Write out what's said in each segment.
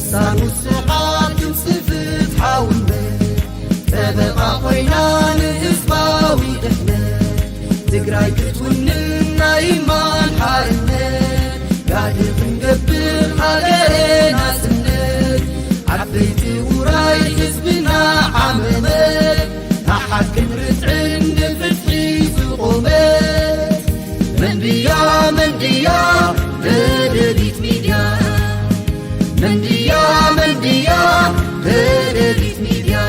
لسان السحاب ينصفت حاولنا تبقى خوينا لإصباوي دحنا تقراي كتوننا إيمان حارنا قادر نقبل حقرنا سنة عبيتي وراي حزبنا عممت أحد نرتعن فتحي في قومت من ديا هدبيت ميديا من ديا هدبيت ميديا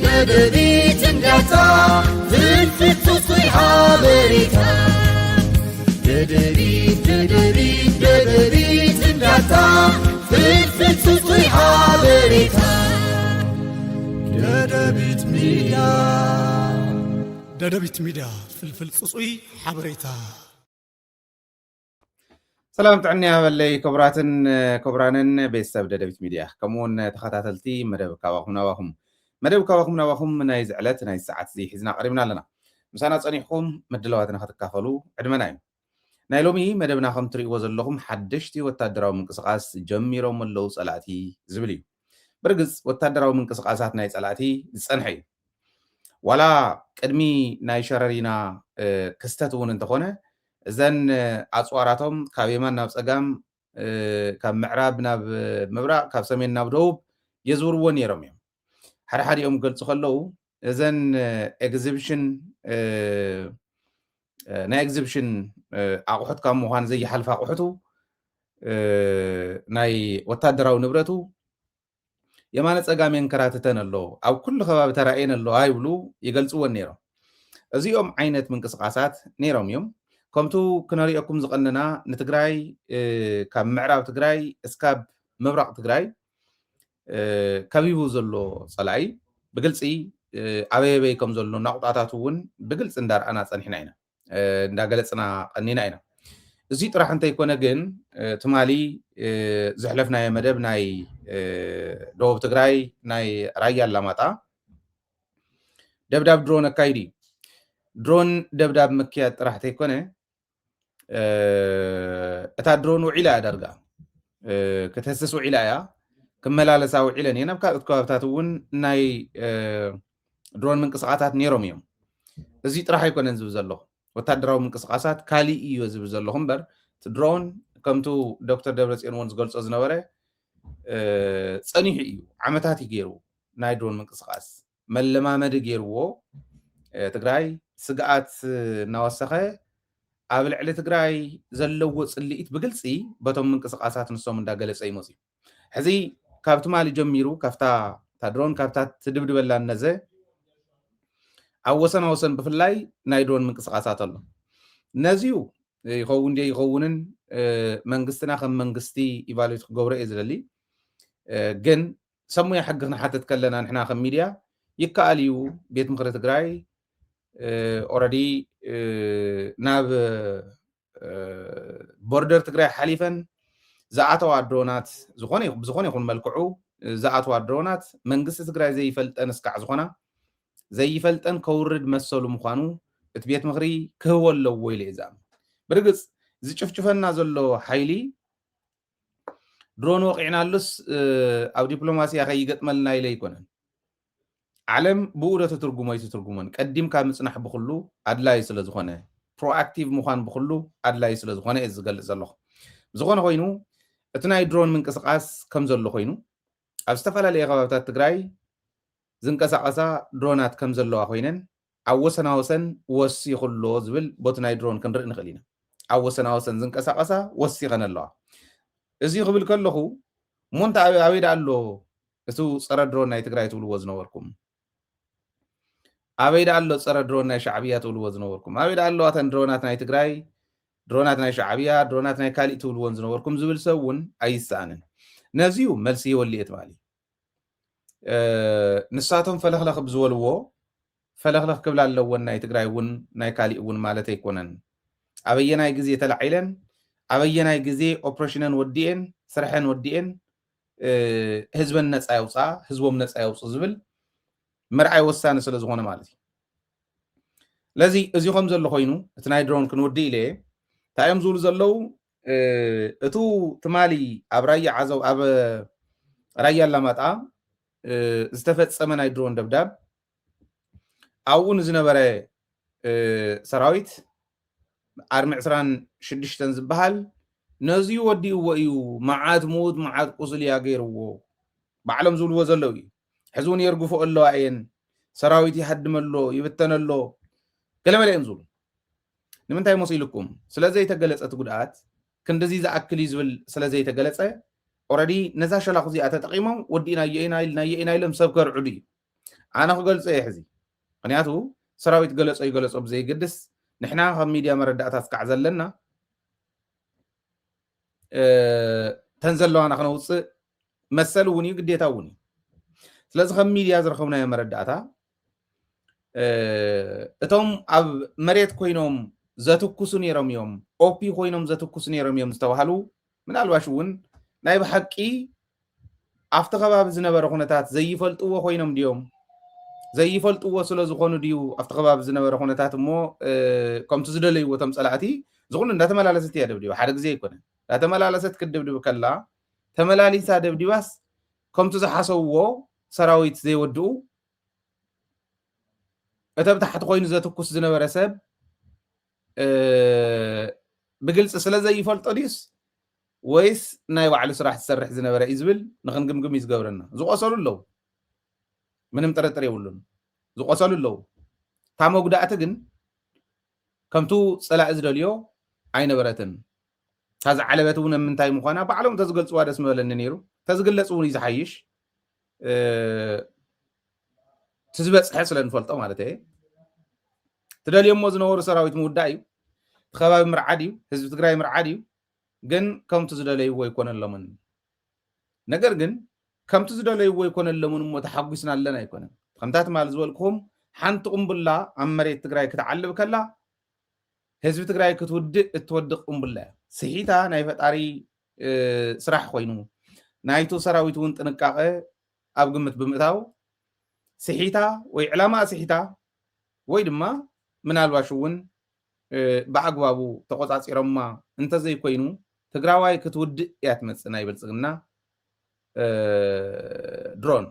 هدبيت اندعتا فلفت تصيحة بريتا هدبيت اندعتا فلفت تصيحة بريتا ደደቢት ሚድያ ፍልፍል ጽጹይ ሓበሬታ ሰላም ጥዕና በለይ ክቡራንን ቤተሰብ ደደቢት ሚድያ ከምኡውን ተኸታተልቲ መደብ ካባኹም ናባኹም ናይ ዝዕለት ናይ ሰዓት እዚ ሒዝና ቀሪብና ኣለና ምሳና ፀኒሕኩም ምድለዋትና ክትካፈሉ ዕድመና እዩ ናይ ሎሚ መደብና ከም ትሪእዎ ዘለኹም ሓደሽቲ ወታደራዊ ምንቅስቃስ ጀሚሮም ኣለው ፀላእቲ ዝብል እዩ برجز وتدروا من قصقاسات ناي صلاتي ዝጸንሐ ዋላ ቅድሚ ናይ ሸረሪና ክስተት እውን እንተኾነ እዘን ኣጽዋራቶም ካብ የማን ናብ ጸጋም ካብ ምዕራብ ናብ ምብራቅ ካብ ሰሜን ናብ ደቡብ የዝውርዎ ነይሮም እዮም ሓደሓዲኦም ገልጹ ከለው እዘን ኤግዚቢሽን ናይ ኤግዚቢሽን ኣቑሑት ካብ ምዃን ዘይሓልፍ ኣቑሑቱ ናይ ወታደራዊ ንብረቱ የማነ ጸጋም የንከራተተን ኣሎ ኣብ ኩሉ ከባቢ ተራእየን ኣሎ አይብሉ ይገልጽዎን ነይሮም እዚኦም ዓይነት ምንቅስቃሳት ነይሮም እዮም ከምቱ ክነሪአኩም ዝቀነና ንትግራይ ካብ ምዕራብ ትግራይ እስካብ ምብራቅ ትግራይ ከቢቡ ዘሎ ጸላይ ብግልጺ ኣበየበይ ከም ዘሎ ናቁጣታት እውን ብግልጽ እንዳርአና ጸኒሕና ኢና እንዳገለጽና ቀኒና ኢና እዚ ጥራሕ እንተይኮነ ግን ትማሊ ዝሕለፍናዮ መደብ ናይ ደቡብ ትግራይ ናይ ራያ አላማጣ ደብዳብ ድሮን አካይዲ ድሮን ደብዳብ ምክያድ ጥራሕ እንተይኮነ እታ ድሮን ውዒላ ዳርጋ ከተሰስ ውዒላ ያ ክመላለሳ ውዒለን የናብ ካልኦት ከባብታት እውን ናይ ድሮን ምንቅስቃሳት ነይሮም እዮም እዚ ጥራሕ ኣይኮነን ዝብል ዘለኹ ወታደራዊ ምንቅስቃሳት ካሊእ እዩ ዝብል ዘለኹ እምበር ድሮን ከምቱ ዶክተር ደብረጽዮን እውን ዝገልጾ ዝነበረ ጸኒሑ እዩ ዓመታት ይገይሩ ናይ ድሮን ምንቅስቃስ መለማመዲ ገይርዎ ትግራይ ስግኣት እናወሰኸ ኣብ ልዕሊ ትግራይ ዘለዎ ጽልኢት ብግልጺ በቶም ምንቅስቃሳት ንሶም እንዳገለጸ ይመጽ እዩ ሕዚ ካብ ትማሊ ጀሚሩ ካብታ ድሮን ካብታ ትድብድበላ ነዘ ኣብ ወሰና ወሰን ብፍላይ ናይ ድሮን ምንቅስቃሳት ኣሎ ነዚዩ ይኸውን ይኸውንን መንግስትና ከም መንግስቲ ኢቫሉዌት ክገብሮ እየ ዝደሊ ግን ሰሙያ ሕጊ ክንሓትት ከለና ንሕና ከም ሚድያ ይከኣል እዩ ቤት ምክሪ ትግራይ ኦልሬዲ ናብ ቦርደር ትግራይ ሓሊፈን ዝኣተዋ ድሮናት ዝኾነ ይኹን መልክዑ ዝኣተዋ ድሮናት መንግስቲ ትግራይ ዘይፈልጠን እስካዕ ዝኾና ዘይፈልጠን ከውርድ መሰሉ ምዃኑ እቲ ቤት ምክሪ ክህቦ ኣለዎ ኢለ እየ ዝኣምን ብርግጽ ዝጭፍጭፈና ዘሎ ሓይሊ ድሮን ወቂዕናሉስ ኣብ ዲፕሎማስያ ከይገጥመልና ኢለ ይኮነን ዓለም ብኡዶ ተትርጉሞን ቀዲምካ ምጽናሕ ብኩሉ ኣድላይ ስለ ዝኾነ ፕሮአክቲቭ ምዃን ብኩሉ ኣድላይ ስለ ዝኾነ እየ ዝገልጽ ዘለኹ ዝኾነ ኮይኑ እቲ ናይ ድሮን ምንቅስቃስ ከም ዘሎ ኮይኑ ኣብ ዝተፈላለየ ከባብታት ትግራይ ዝንቀሳቀሳ ድሮናት ከም ዘለዋ ኮይነን ኣብ ወሰና ወሰን ወሲኹሎ ዝብል ቦት ናይ ድሮን ክንርኢ ንኽእል ኢና ኣብ ወሰና ወሰን ዝንቀሳቀሳ ወሲኸን ኣለዋ እዚ ክብል ከለኹ ሞንታ ኣበይዳ ኣሎ እቱ ፀረ ድሮን ናይ ትግራይ ትብልዎ ዝነበርኩም ኣበይዳ ኣሎ ፀረ ድሮን ናይ ሻዕብያ ትብልዎ ዝነበርኩም ኣበይዳ ኣለዋተን ድሮናት ናይ ትግራይ ድሮናት ናይ ሻዕብያ ድሮናት ናይ ካሊእ ትብልዎን ዝነበርኩም ዝብል ሰብ እውን ኣይሰኣንን ነዚዩ መልሲ የወልየት ማለት ንሳቶም ፈለኽለኽ ብዝበልዎ ፈለኽለኽ ክብል ኣለዎን ናይ ትግራይ እውን ናይ ካሊእ እውን ማለት ኣይኮነን ኣበየናይ ግዜ ተላዒለን ኣበየናይ ግዜ ኦፕሬሽንን ወዲአን ስርሐን ወዲአን ህዝበን ነፃ ያውፃ ህዝቦም ነፃ ያውፁ ዝብል ምርዓይ ወሳነ ስለ ዝኾነ ማለት እዩ ለዚ እዚ ከም ዘሎ ኮይኑ እቲ ናይ ድሮን ክንወዲ ኢለ ታዮም ዝብሉ ዘለው እቱ ትማሊ ኣብ ራያ ዓዘው ኣብ ራያ ኣላማጣ ዝተፈጸመ ናይ ድሮን ደብዳብ ኣብኡ ንዝነበረ ሰራዊት ኣርሚ 26 ዝበሃል ነዚዩ ወዲእዎ እዩ መዓት ሞት መዓት ቁስል እያ ገይርዎ ባዕሎም ዝብልዎ ዘለው እዩ ሕዚ እውን የርግፎ ኣለዋ እየን ሰራዊት ይሃድመሎ ይብተነሎ ገለመለ እዮም ዝብሉ ንምንታይ መሲልኩም ስለዘይተገለፀት ጉድኣት ክንደዚ ዝኣክል እዩ ዝብል ስለዘይተገለፀ ኦልሬዲ ነዛ ሸላኹ እዚኣ ተጠቂሞም ወዲእና የኢና ኢሎም ሰብ ከርዑ ድዩ ኣነ ክገልፆ እየ ሕዚ ምክንያቱ ሰራዊት ገለፆ ይገለፆ ብዘይግድስ ንሕና ከም ሚድያ መረዳእታት ክዓብ ዘለና ተን ዘለዋና ክነውፅእ መሰል እውን እዩ ግዴታ እውን እዩ ስለዚ ከም ሚድያ ዝረከብናዮ መረዳእታ እቶም ኣብ መሬት ኮይኖም ዘትኩሱ ነይሮም እዮም ኦፒ ኮይኖም ዘትኩሱ ነይሮም እዮም ዝተባሃሉ ምናልባሽ እውን ናይ ብሓቂ ኣብቲ ከባቢ ዝነበረ ኩነታት ዘይፈልጥዎ ኮይኖም ድዮም ዘይፈልጥዎ ስለ ዝኾኑ ድዩ ኣብቲ ከባቢ ዝነበረ ኩነታት እሞ ከምቲ ዝደለይዎ ቶም ፀላእቲ ዝኩሉ እንዳተመላለሰት እያ ደብዲባ ሓደ ግዜ ኣይኮነ እንዳተመላለሰት ክድብድብ ከላ ተመላሊሳ ደብዲባስ ከምቲ ዝሓሰብዎ ሰራዊት ዘይወድኡ እተ ብታሕቲ ኮይኑ ዘትኩስ ዝነበረ ሰብ ብግልፂ ስለዘይፈልጦ ድዩስ ወይስ ናይ ባዕሉ ስራሕ ዝሰርሕ ዝነበረ እዩ ዝብል ንክንግምግም እዩ ዝገብረና ዝቆሰሉ ኣለዉ ምንም ጥርጥር የብሉን ዝቆሰሉ ኣለዉ እታ መጉዳእቲ ግን ከምቱ ፀላእ ዝደልዮ ኣይነበረትን ታዚ ዓለበት እውን ምንታይ ምኳና ባዕሎም ተዝገልፅዋ ደስ መበለኒ ነይሩ ተዝግለፅ እውን እዩ ዝሓይሽ ትዝበፅሐ ስለንፈልጦ ማለት እየ ትደልዮሞ ዝነበሩ ሰራዊት ምውዳእ እዩ ከባቢ ምርዓድ እዩ ህዝቢ ትግራይ ምርዓድ እዩ ግን ከምቲ ዝደለይዎ ይኮነሎምን ነገር ግን ከምቲ ዝደለይዎ ይኮነሎምን እሞ ተሓጒስና ኣለና ኣይኮነን ከምታ ትማል ዝበልክኹም ሓንቲ ቁምቡላ ኣብ መሬት ትግራይ ክትዓልብ ከላ ህዝቢ ትግራይ ክትውድእ እትወድቕ ቁምቡላ እያ ስሒታ ናይ ፈጣሪ ስራሕ ኮይኑ ናይቱ ሰራዊት እውን ጥንቃቐ ኣብ ግምት ብምእታው ስሒታ ወይ ዕላማ ስሒታ ወይ ድማ ምናልባሽ እውን ብኣግባቡ ተቆፃፂሮማ እንተዘይኮይኑ ትግራዋይ ክትውድእ እያ ትመፅእ ናይ ብልፅግና ድሮን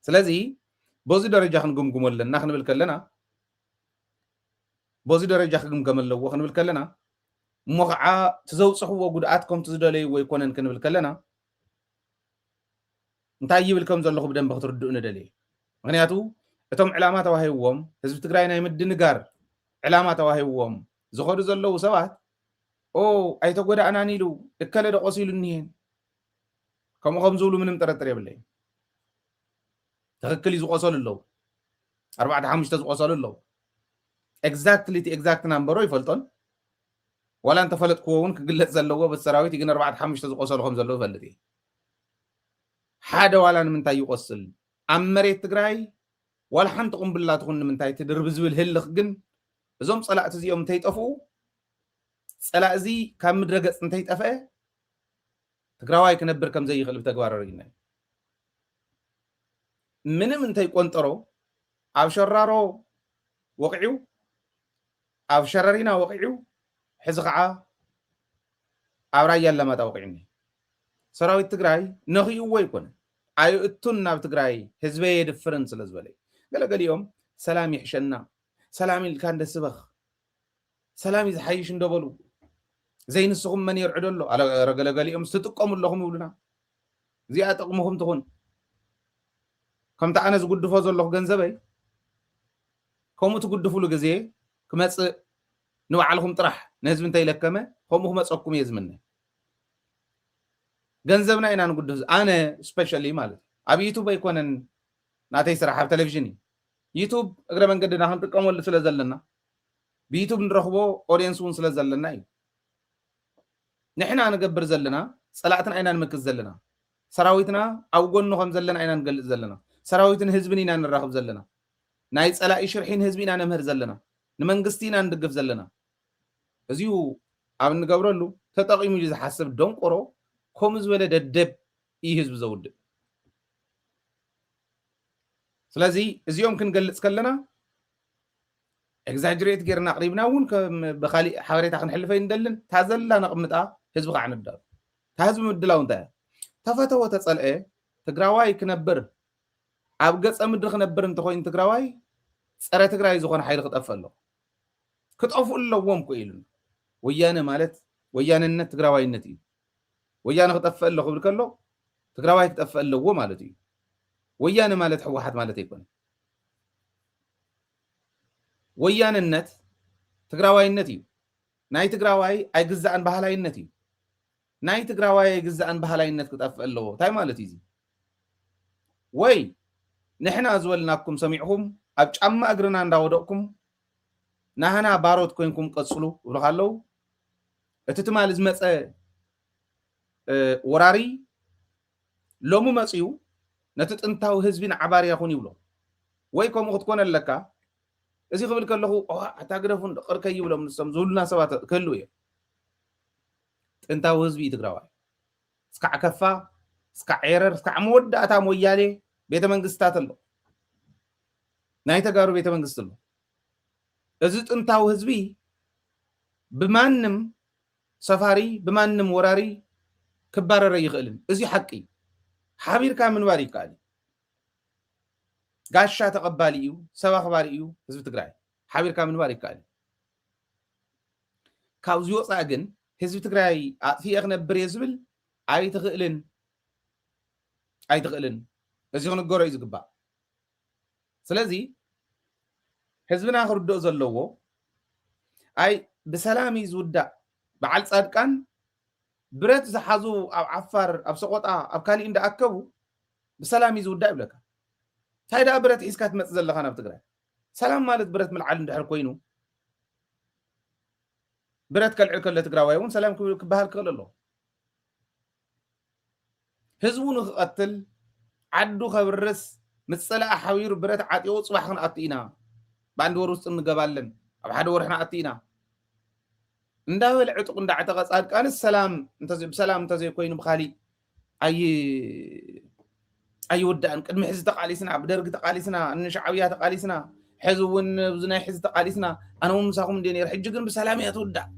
ስለዚ በዚ ደረጃ ክንግምግሞ ኣለና ክንብል ከለና በዚ ደረጃ ክግምገም ኣለዎ ክንብል ከለና እሞ ከዓ ትዘውፅሕዎ ጉድኣት ከምቲ ዝደለይዎ ይኮነን ክንብል ከለና እንታይ ይብል ከም ዘለኹ ብደንቢ ክትርድኡ ንደልየ ምክንያቱ እቶም ዕላማ ተዋሂብዎም ህዝቢ ትግራይ ናይ ምድንጋር ዕላማ ተዋሂብዎም ዝኸዱ ዘለዉ ሰባት ኣይተጎዳእናን ኢሉ እከለ ደቆሲሉ እኒሄን ከምኡ ከም ዝብሉ ምንም ጥርጥር የብለይ ትክክል እዩ ዝቆሰሉ ኣለዉ 4-5 ዝቆሰሉ ኣለዉ ኤግዛክትሊ እቲ ኤግዛክት ናምበሮ ይፈልጦን ዋላ እንተፈለጥክዎ እውን ክግለፅ ዘለዎ በሰራዊት ግን 4-5 ዝቆሰሉ ከም ዘለዉ ይፈልጥ እየ ሓደ ዋላ ንምንታይ ይቆስል ኣብ መሬት ትግራይ ዋላ ሓንቲ ቁምብላ ትኹን ንምንታይ ትድርብ ዝብል ህልኽ ግን እዞም ፀላእቲ እዚኦም እንተይጠፍኡ ፀላእ እዚ ካብ ምድረ ገፅ እንተይጠፍአ ትግራዋይ ክነብር ከም ዘይኽእል ብተግባር ረጊና ምንም እንተይቆንጠሮ ኣብ ሸራሮ ወቂዑ ኣብ ሸረሪና ወቂዑ ሕዚ ከዓ ኣብ ራያ ኣላማጣ ወቂዑኒ ሰራዊት ትግራይ ነኽይዎ ይኮነ ኣይእቱን ናብ ትግራይ ህዝበይ የድፍርን ስለ ዝበለ ገለገሊኦም ሰላም ይሕሸና ሰላም ኢልካ እንደስበኽ ሰላም ይዝሓይሽ እንደበሉ ዘይንስኹም መን የርዕዶ ኣሎ ገለገሊኦም ስትጥቀሙ ኣለኹም ይብሉና እዚኣ ጥቕምኹም ትኹን ከምቲ ኣነ ዝጉድፎ ዘለኹ ገንዘበይ ከምኡ ትጉድፍሉ ግዜ ክመፅእ ንባዕልኩም ጥራሕ ንህዝቢ እንተይለከመ ከምኡ ክመፀኩም እየ ዝምነ ገንዘብና ኢና ንጉድፍ ኣነ ስፔሻሊ ማለት ኣብ ዩቱብ ኣይኮነን ናተይ ስራሕ ኣብ ቴሌቭዥን እዩ ዩቱብ እግረ መንገድና ክንጥቀመሉ ስለ ዘለና ብዩቱብ ንረኽቦ ኦድየንስ እውን ስለ ዘለና እዩ ንሕና ንገብር ዘለና ፀላእትን ኣይና ንምክስ ዘለና ሰራዊትና ኣብ ጎኑ ከም ዘለና ኣይና ንገልፅ ዘለና ሰራዊትን ህዝብን ኢና ንራኽብ ዘለና ናይ ፀላኢ ሽርሒን ህዝቢ ኢና ነምህር ዘለና ንመንግስቲ ኢና ንድግፍ ዘለና እዚኡ ኣብ ንገብረሉ ተጠቂሙ እዩ ዝሓስብ ደንቆሮ ከምኡ ዝበለ ደደብ እዩ ህዝቢ ዘውድእ ስለዚ እዚኦም ክንገልፅ ከለና ኤግዛጀሬት ጌርና ቅሪብና እውን ብኻሊእ ሓበሬታ ክንሕልፈ ይንደልን ታዘላ ነቕምጣ ህዝቢ ከዓ ንዳሉ ታህዝቢ ምድላው እንታይ ተፈተወ ተጸልአ ትግራዋይ ክነብር ኣብ ገጸ ምድሪ ክነብር እንተኮይኑ ትግራዋይ ፀረ ትግራይ ዝኾነ ሓይሊ ክጠፍእ ኣሎ ክጠፍኡ ኣለዎም ኮ ኢሉ ወያነ ማለት ወያነነት ትግራዋይነት እዩ ወያነ ክጠፍእ ኣሎ ክብል ከሎ ትግራዋይ ክጠፍእ ኣለዎ ማለት እዩ ወያነ ማለት ሕወሓት ማለት ኣይኮነ ወያነነት ትግራዋይነት እዩ ናይ ትግራዋይ ኣይግዛእን ባህላይነት እዩ ናይ ትግራዋይ ኣይግዛእን ባህላይነት ክጠፍእ ኣለዎ እንታይ ማለት እዩ ወይ ንሕና ዝበልናኩም ሰሚዕኹም ኣብ ጫማ እግርና እንዳወደቕኩም ናህና ባሮት ኮይንኩም ቀጽሉ ይብሉ ኣለዉ እቲ ትማል ዝመፀ ወራሪ ሎሙ መፅዩ ነቲ ጥንታዊ ህዝቢን ዓባርያኹን ይብሎ ወይ ከምኡ ክትኮነ ኣለካ እዚ ክብል ከለኹ ኣታግደፉን ቅርከ ይብሎም ንሶም ዝብሉና ሰባት ክህሉ እዮም ጥንታዊ ህዝቢ ትግራዋይ እስካዕ ከፋ እስካዕ ኤረር እስካዕ መወዳእታ ሞያሌ ቤተ መንግስታት ኣሎ ናይ ተጋሩ ቤተ መንግስት ኣሎ እዚ ጥንታዊ ህዝቢ ብማንም ሰፋሪ ብማንም ወራሪ ክባረረ ይኽእልን እዚ ሓቂ ሓቢርካ ምንባር ይከኣል ጋሻ ተቐባሊ እዩ ሰብ ኣኽባሪ እዩ ህዝቢ ትግራይ ሓቢርካ ምንባር ይከኣል ካብዚ ወፃእ ግን ህዝቢ ትግራይ ኣጥፊአ ክነብር እየ ዝብል ኣይትኽእልን እዚ ክንገሮ እዩ ዝግባእ ስለዚ ህዝብና ክርድኦ ዘለዎ ኣይ ብሰላም እዩ ዝውዳእ በዓል ጻድቃን ብረት ዝሓዙ ኣብ ዓፋር ኣብ ሰቆጣ ኣብ ካሊእ እንዳኣከቡ ብሰላም እዩ ዝውዳእ ይብለካ እንታይ ደኣ ብረት ሒዝካ ትመፅእ ዘለካ ናብ ትግራይ ሰላም ማለት ብረት ምልዓል እንድሕር ኮይኑ ብረት ከልዕል ከሎ ትግራዋይ እውን ሰላም ክበሃል ክኽእል ኣሎ ህዝቡ ንክቐትል ዓዱ ከብርስ ምስ ፀላእ ሓቢሩ ብረት ዓጢቑ ፅባሕ ክንኣቱ ኢና በአንድ ወር ውስጥ እንገባለን ኣብ ሓደ ወር ኣቲ ኢና እንዳበለ ዕጡቕ እንዳዓተቐ ጻድቃንስ ሰላም እንተዘይኮይኑ ብኻሊእ ኣይውዳእን ቅድሚ ሕዚ ተቃሊስና ብደርጊ ተቃሊስና ንሻዕብያ ተቃሊስና ሕዚ እውን ብዝናይ ሕዚ ተቃሊስና ኣነ እውን ምሳኹም እንደ ነይረ ሕጂ ግን ብሰላም እያ ትውዳእ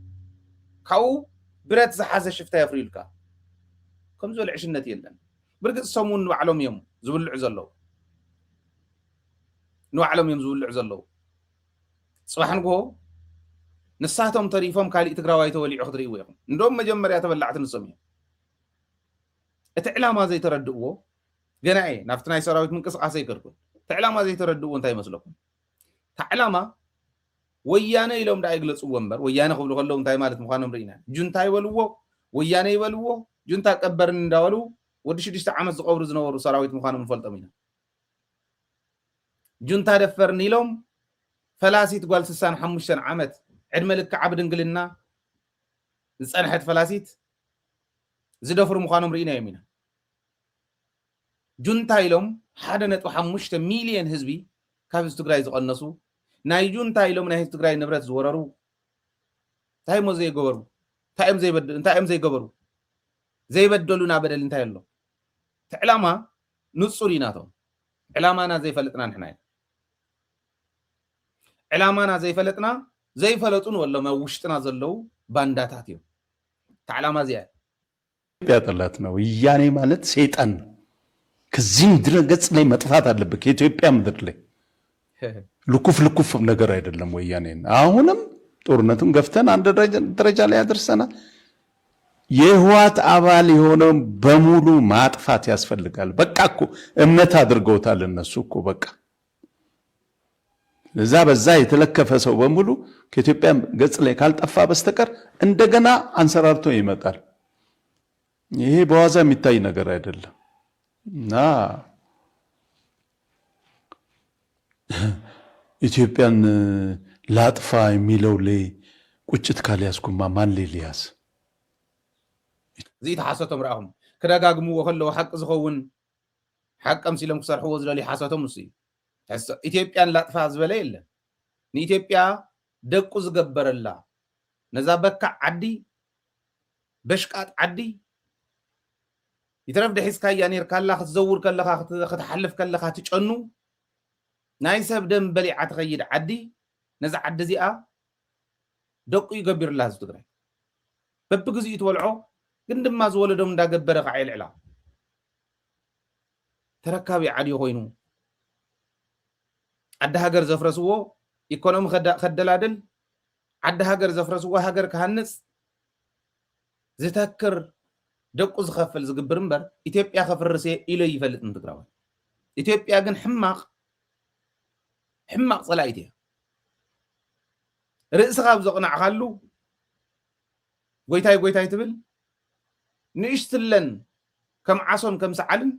ካብኡ ብረት ዝሓዘ ሽፍታ የፍርዩልካ ከም ዝበለ ዕሽነት የለን ብርግፅ ሰሙን ንባዕሎም እዮም ዝብልዑ ዘለዉ ፅባሕ ንግሆ ንሳቶም ተሪፎም ካሊእ ትግራዋይ ተወሊዑ ክትርእይዎ ኢኹም እንደም መጀመርያ ተበላዕቲ ንሶም እዮም እቲ ዕላማ ዘይተረድእዎ ገና እየ ናብቲ ናይ ሰራዊት ምንቅስቃስ ኣይከድኩን እቲ ዕላማ ዘይተረድእዎ እንታይ ይመስለኩም እቲ ዕላማ ወያነ ኢሎም ዳ ይግለፅዎ እምበር ወያነ ክብሉ ከለዉ እንታይ ማለት ምዃኖም ርኢና ጁንታ ይበልዎ ወያነ ይበልዎ ጁንታ ቀበርን እንዳበሉ ወዲ 6 ዓመት ዝቀብሩ ዝነበሩ ሰራዊት ምዃኖም ንፈልጦም ኢና ጁንታ ደፈርን ኢሎም ፈላሲት ጓል 65 ዓመት ዕድመ ልክዕ ዓብ ድንግልና ዝፀንሐት ፈላሲት ዝደፍሩ ምዃኖም ርኢና እዮም ኢና ጁንታ ኢሎም 1.5 ሚልዮን ህዝቢ ካብ ህዝቢ ትግራይ ዝቐነሱ ናይ ጁንታ ኢሎም ናይ ህዝቢ ትግራይ ንብረት ዝወረሩ እንታይ ሞ ዘይገበሩ እንታይ እዮም ዘይገበሩ ዘይበደሉና በደል እንታይ ኣሎ እቲ ዕላማ ንፁር ኢናቶም ዕላማና ዘይፈለጥና ንሕና ኢና ዕላማና ዘይፈለጥና ዘይፈለጡን ወሎም ኣብ ውሽጥና ዘለው ባንዳታት እዮም እቲ ዕላማ እዚኣ ኢትዮጵያ ጠላት ነው ወያኔ ማለት ሰይጣን ነው ከዚህ ምድረ ገጽ ላይ መጥፋት አለበት ከኢትዮጵያ ምድር ላይ ልኩፍ ነገር አይደለም ወያኔ አሁንም ጦርነቱን ገፍተን አንድ ደረጃ ላይ ያደርሰናል የህዋት አባል የሆነው በሙሉ ማጥፋት ያስፈልጋል በቃ እኮ እምነት አድርገውታል እነሱ እኮ በቃ ለዛ በዛ የተለከፈ ሰው በሙሉ ከኢትዮጵያ ገጽ ላይ ካልጠፋ በስተቀር እንደገና አንሰራርቶ ይመጣል ይሄ በዋዛ የሚታይ ነገር አይደለም እና ኢትዮጵያን ላጥፋ የሚለው ላይ ቁጭት ካልያዝኩማ ማን ሊያዝ زي تحسطهم رأهم كده جاجمو وخلوا حق زخون حق أمسيلهم كسرحوا وزلالي حسطهم مسي إثيوبيا لا تفاز ولا إلا إثيوبيا دقوز جبر الله نزابك عدي بشكات عدي يترف ده حس كاي يعني كلا خزور كلا خت حلف كلا خاتجنو نايسب دم بلي عتغير عدي ነዛ ዓዲ እዚኣ ደቁ ይገብርላ ህዝቢ ትግራይ በብግዚኡ ትበልዖ ግን ድማ ዝወለዶም እንዳገበረ ከዓ ይልዕላ ተረካቢ ዓድዩ ኮይኑ ዓዲ ሃገር ዘፍረስዎ ኢኮኖሚ ከደላድል ዓዲ ሃገር ዘፍረስዎ ሃገር ክሃንፅ ዝተክር ደቁ ዝኸፍል ዝግብር እምበር ኢትዮጵያ ከፍርስ ኢሎ ይፈልጥ ትግራዋይ ኢትዮጵያ ግን ሕማቕ ፀላኢት እያ ርእስኻ ብዘቕናዕኻሉ ጎይታይ ትብል ንእሽትለን ከም ዓሶን ከም ሰዓልን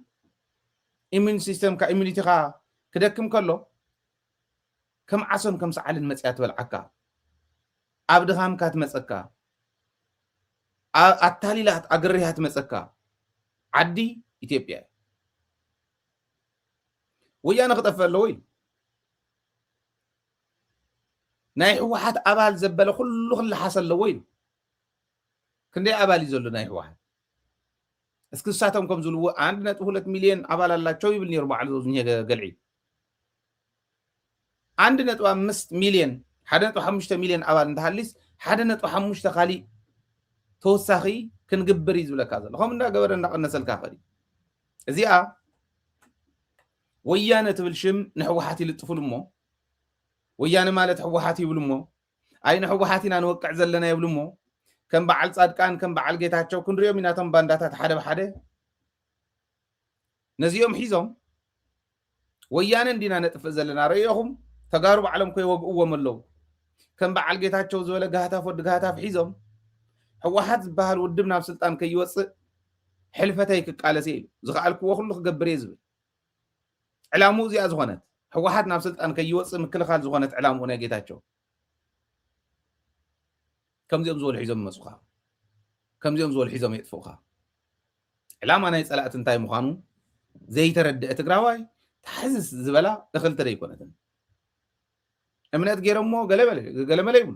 ኢሚን ሲስተምካ ኢሚኒቲኻ ክደክም ከሎ ከም ዓሶን ከም ሰዓልን መፅያ ትበልዓካ ኣብ ድኻምካ ትመፀካ ኣታሊላት ኣግሪሃ ትመፀካ ዓዲ ኢትዮጵያ ወያነ ክጠፍእ ኣለዎ እዩ ናይ ሕወሓት ኣባል ዘበለ ኩሉ ክለሓስ ኣለዎ እዩ ክንደይ ኣባል እዩ ዘሎ ናይ ሕወሓት እስኪ ንሳቶም ከም ዝብልዎ 1.2 ሚልዮን ኣባል ኣላቸው ይብል ነይሩ በዓሉ ዝኒሀ ገልዒ 1.5 ሚልዮን 1.5 ሚልዮን ኣባል እንተሃሊስ 1.5 ካሊእ ተወሳኺ ክንግብር እዩ ዝብለካ ዘሎ ከም እንዳገበረ እንዳቀነሰልካ ኸዲ እዚኣ ወያነ ትብል ሽም ንሕወሓት ይልጥፉሉ እሞ ወያነ ማለት ሕወሓት ይብሉ እሞ ኣይ ንሕወሓት ኢና ንወቅዕ ዘለና ይብሉ እሞ ከም በዓል ጻድቃን ከም በዓል ጌታቸው ክንሪኦም ኢናቶም ባንዳታት ሓደ ብሓደ ነዚኦም ሒዞም ወያነ እንዲና ነጥፍእ ዘለና ርኢኹም ተጋሩ ባዕሎም ከይወግእዎም ኣለዉ ከም በዓል ጌታቸው ዝበለ ጋህታፍ ወዲ ጋህታፍ ሒዞም ሕወሓት ዝበሃል ውድብ ናብ ስልጣን ከይወፅእ ሕልፈተይ ክቃለስ ኢሉ ዝኸኣልክዎ ኩሉ ክገብር እየ ዝብል ዕላምኡ እዚኣ ዝኾነት ሕወሓት ናብ ስልጣን ከይወፅእ ምክልኻል ዝኾነት ዕላምኡ ናይ ጌታቸው ከምዚኦም ዝበሉ ሒዞም ይመፁኻ ከምዚኦም ዝበሉ ሒዞም የጥፍኡኻ ዕላማ ናይ ፀላእቲ እንታይ ምዃኑ ዘይተረድአ ትግራዋይ ተሓዝስ ዝበላ እኽልተ ደ ይኮነትን እምነት ገይሮሞ ገለመለ ይብሉ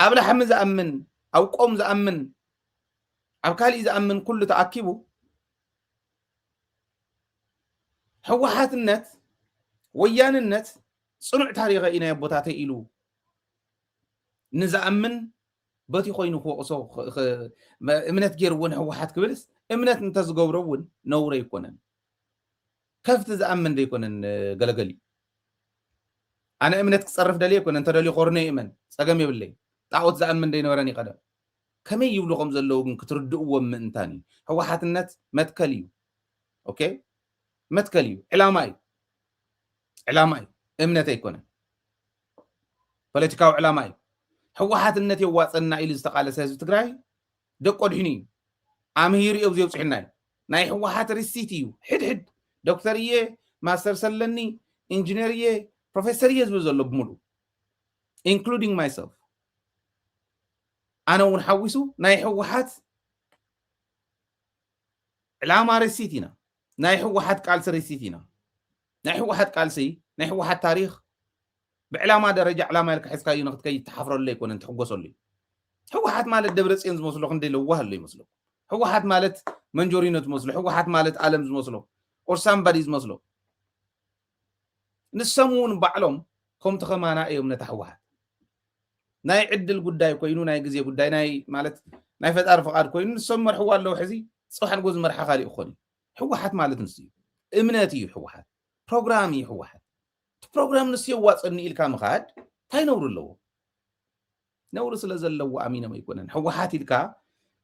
ኣብ ላሕሚ ዝኣምን ኣብ ቆም ዝኣምን ኣብ ካሊእ ዝኣምን ኩሉ ተኣኪቡ ሕወሓትነት ወያንነት ፅኑዕ ታሪኸ ኢና ቦታተይ ኢሉ ንዝኣምን በቲ ኮይኑ ክወቅሶ እምነት ገይርዎን ሕወሓት ክብልስ እምነት እንተዝገብሮ እውን ነውረ ይኮነን ከፍቲ ዝኣምን ደይኮነን ገለገሊ ኣነ እምነት ክፀርፍ ደልየ ይኮነ እንተደልዩ ኮርነ ይእመን ፀገም የብለይ ጣዖት ዝኣምን ደይነበረን ይቀደም ከመይ ይብሉ ከም ዘለዉ ግን ክትርድእዎም ምእንታን እዩ ሕወሓትነት መትከል እዩ ኦኬ መትከል እዩ ዕላማ እዩ እምነት ኣይኮነን ፖለቲካዊ ዕላማ እዩ ሕወሓትነት የዋፀና ኢሉ ዝተቃለሰ ህዝቢ ትግራይ ደቆ ድሕኑ እዩ ኣምሂሩ እዮም ዘውፅሕና እዩ ናይ ሕወሓት ሪሲት እዩ ሕድሕድ ዶክተር እየ ማስተር ሰለኒ ኢንጂነር እየ ፕሮፌሰር እየ ዝብል ዘሎ ብምሉእ ኢንክሉዲንግ ማይሰልፍ ኣነ እውን ሓዊሱ ናይ ሕወሓት ዕላማ ሪሲት ኢና ናይ ሕወሓት ቃልሲ ሪሲት ኢና ናይ ሕወሓት ቃልሲ ናይ ሕወሓት ታሪክ ብዕላማ ደረጃ ዕላማ ኢልካ ሒዝካዮ ንክትከይድ ተሓፍረሉ ኣይኮነን ትሕጎሰሉ እዩ ሕወሓት ማለት ደብረፅዮን ዝመስሎ ክንደይ ልዋህ ኣሎ ይመስሎ ሕወሓት ማለት መንጆሪኖ ዝመስሎ ሕወሓት ማለት ዓለም ዝመስሎ ኦርሳምባዲ ዝመስሎ ንሰም እውን ባዕሎም ከምቲ ኸማና እዮም ነታ ሕወሓት ናይ ዕድል ጉዳይ ኮይኑ ናይ ግዜ ጉዳይ ናይ ማለት ናይ ፈጣሪ ፍቃድ ኮይኑ ንሰም መርሕዋ ኣለዉ ሕዚ ፅባሕ ጎዝ መርሓ ካሊእ ክኾን እዩ ሕወሓት ማለት ንስ እዩ እምነት እዩ ሕወሓት ፕሮግራም እዩ ሕወሓት ፕሮግራም ንስ የዋፀኒ ኢልካ ምኻድ እንታይ ነውሩ ኣለዎ ነውሩ ስለ ዘለዎ ኣሚኖም ኣይኮነን ሕወሓት ኢልካ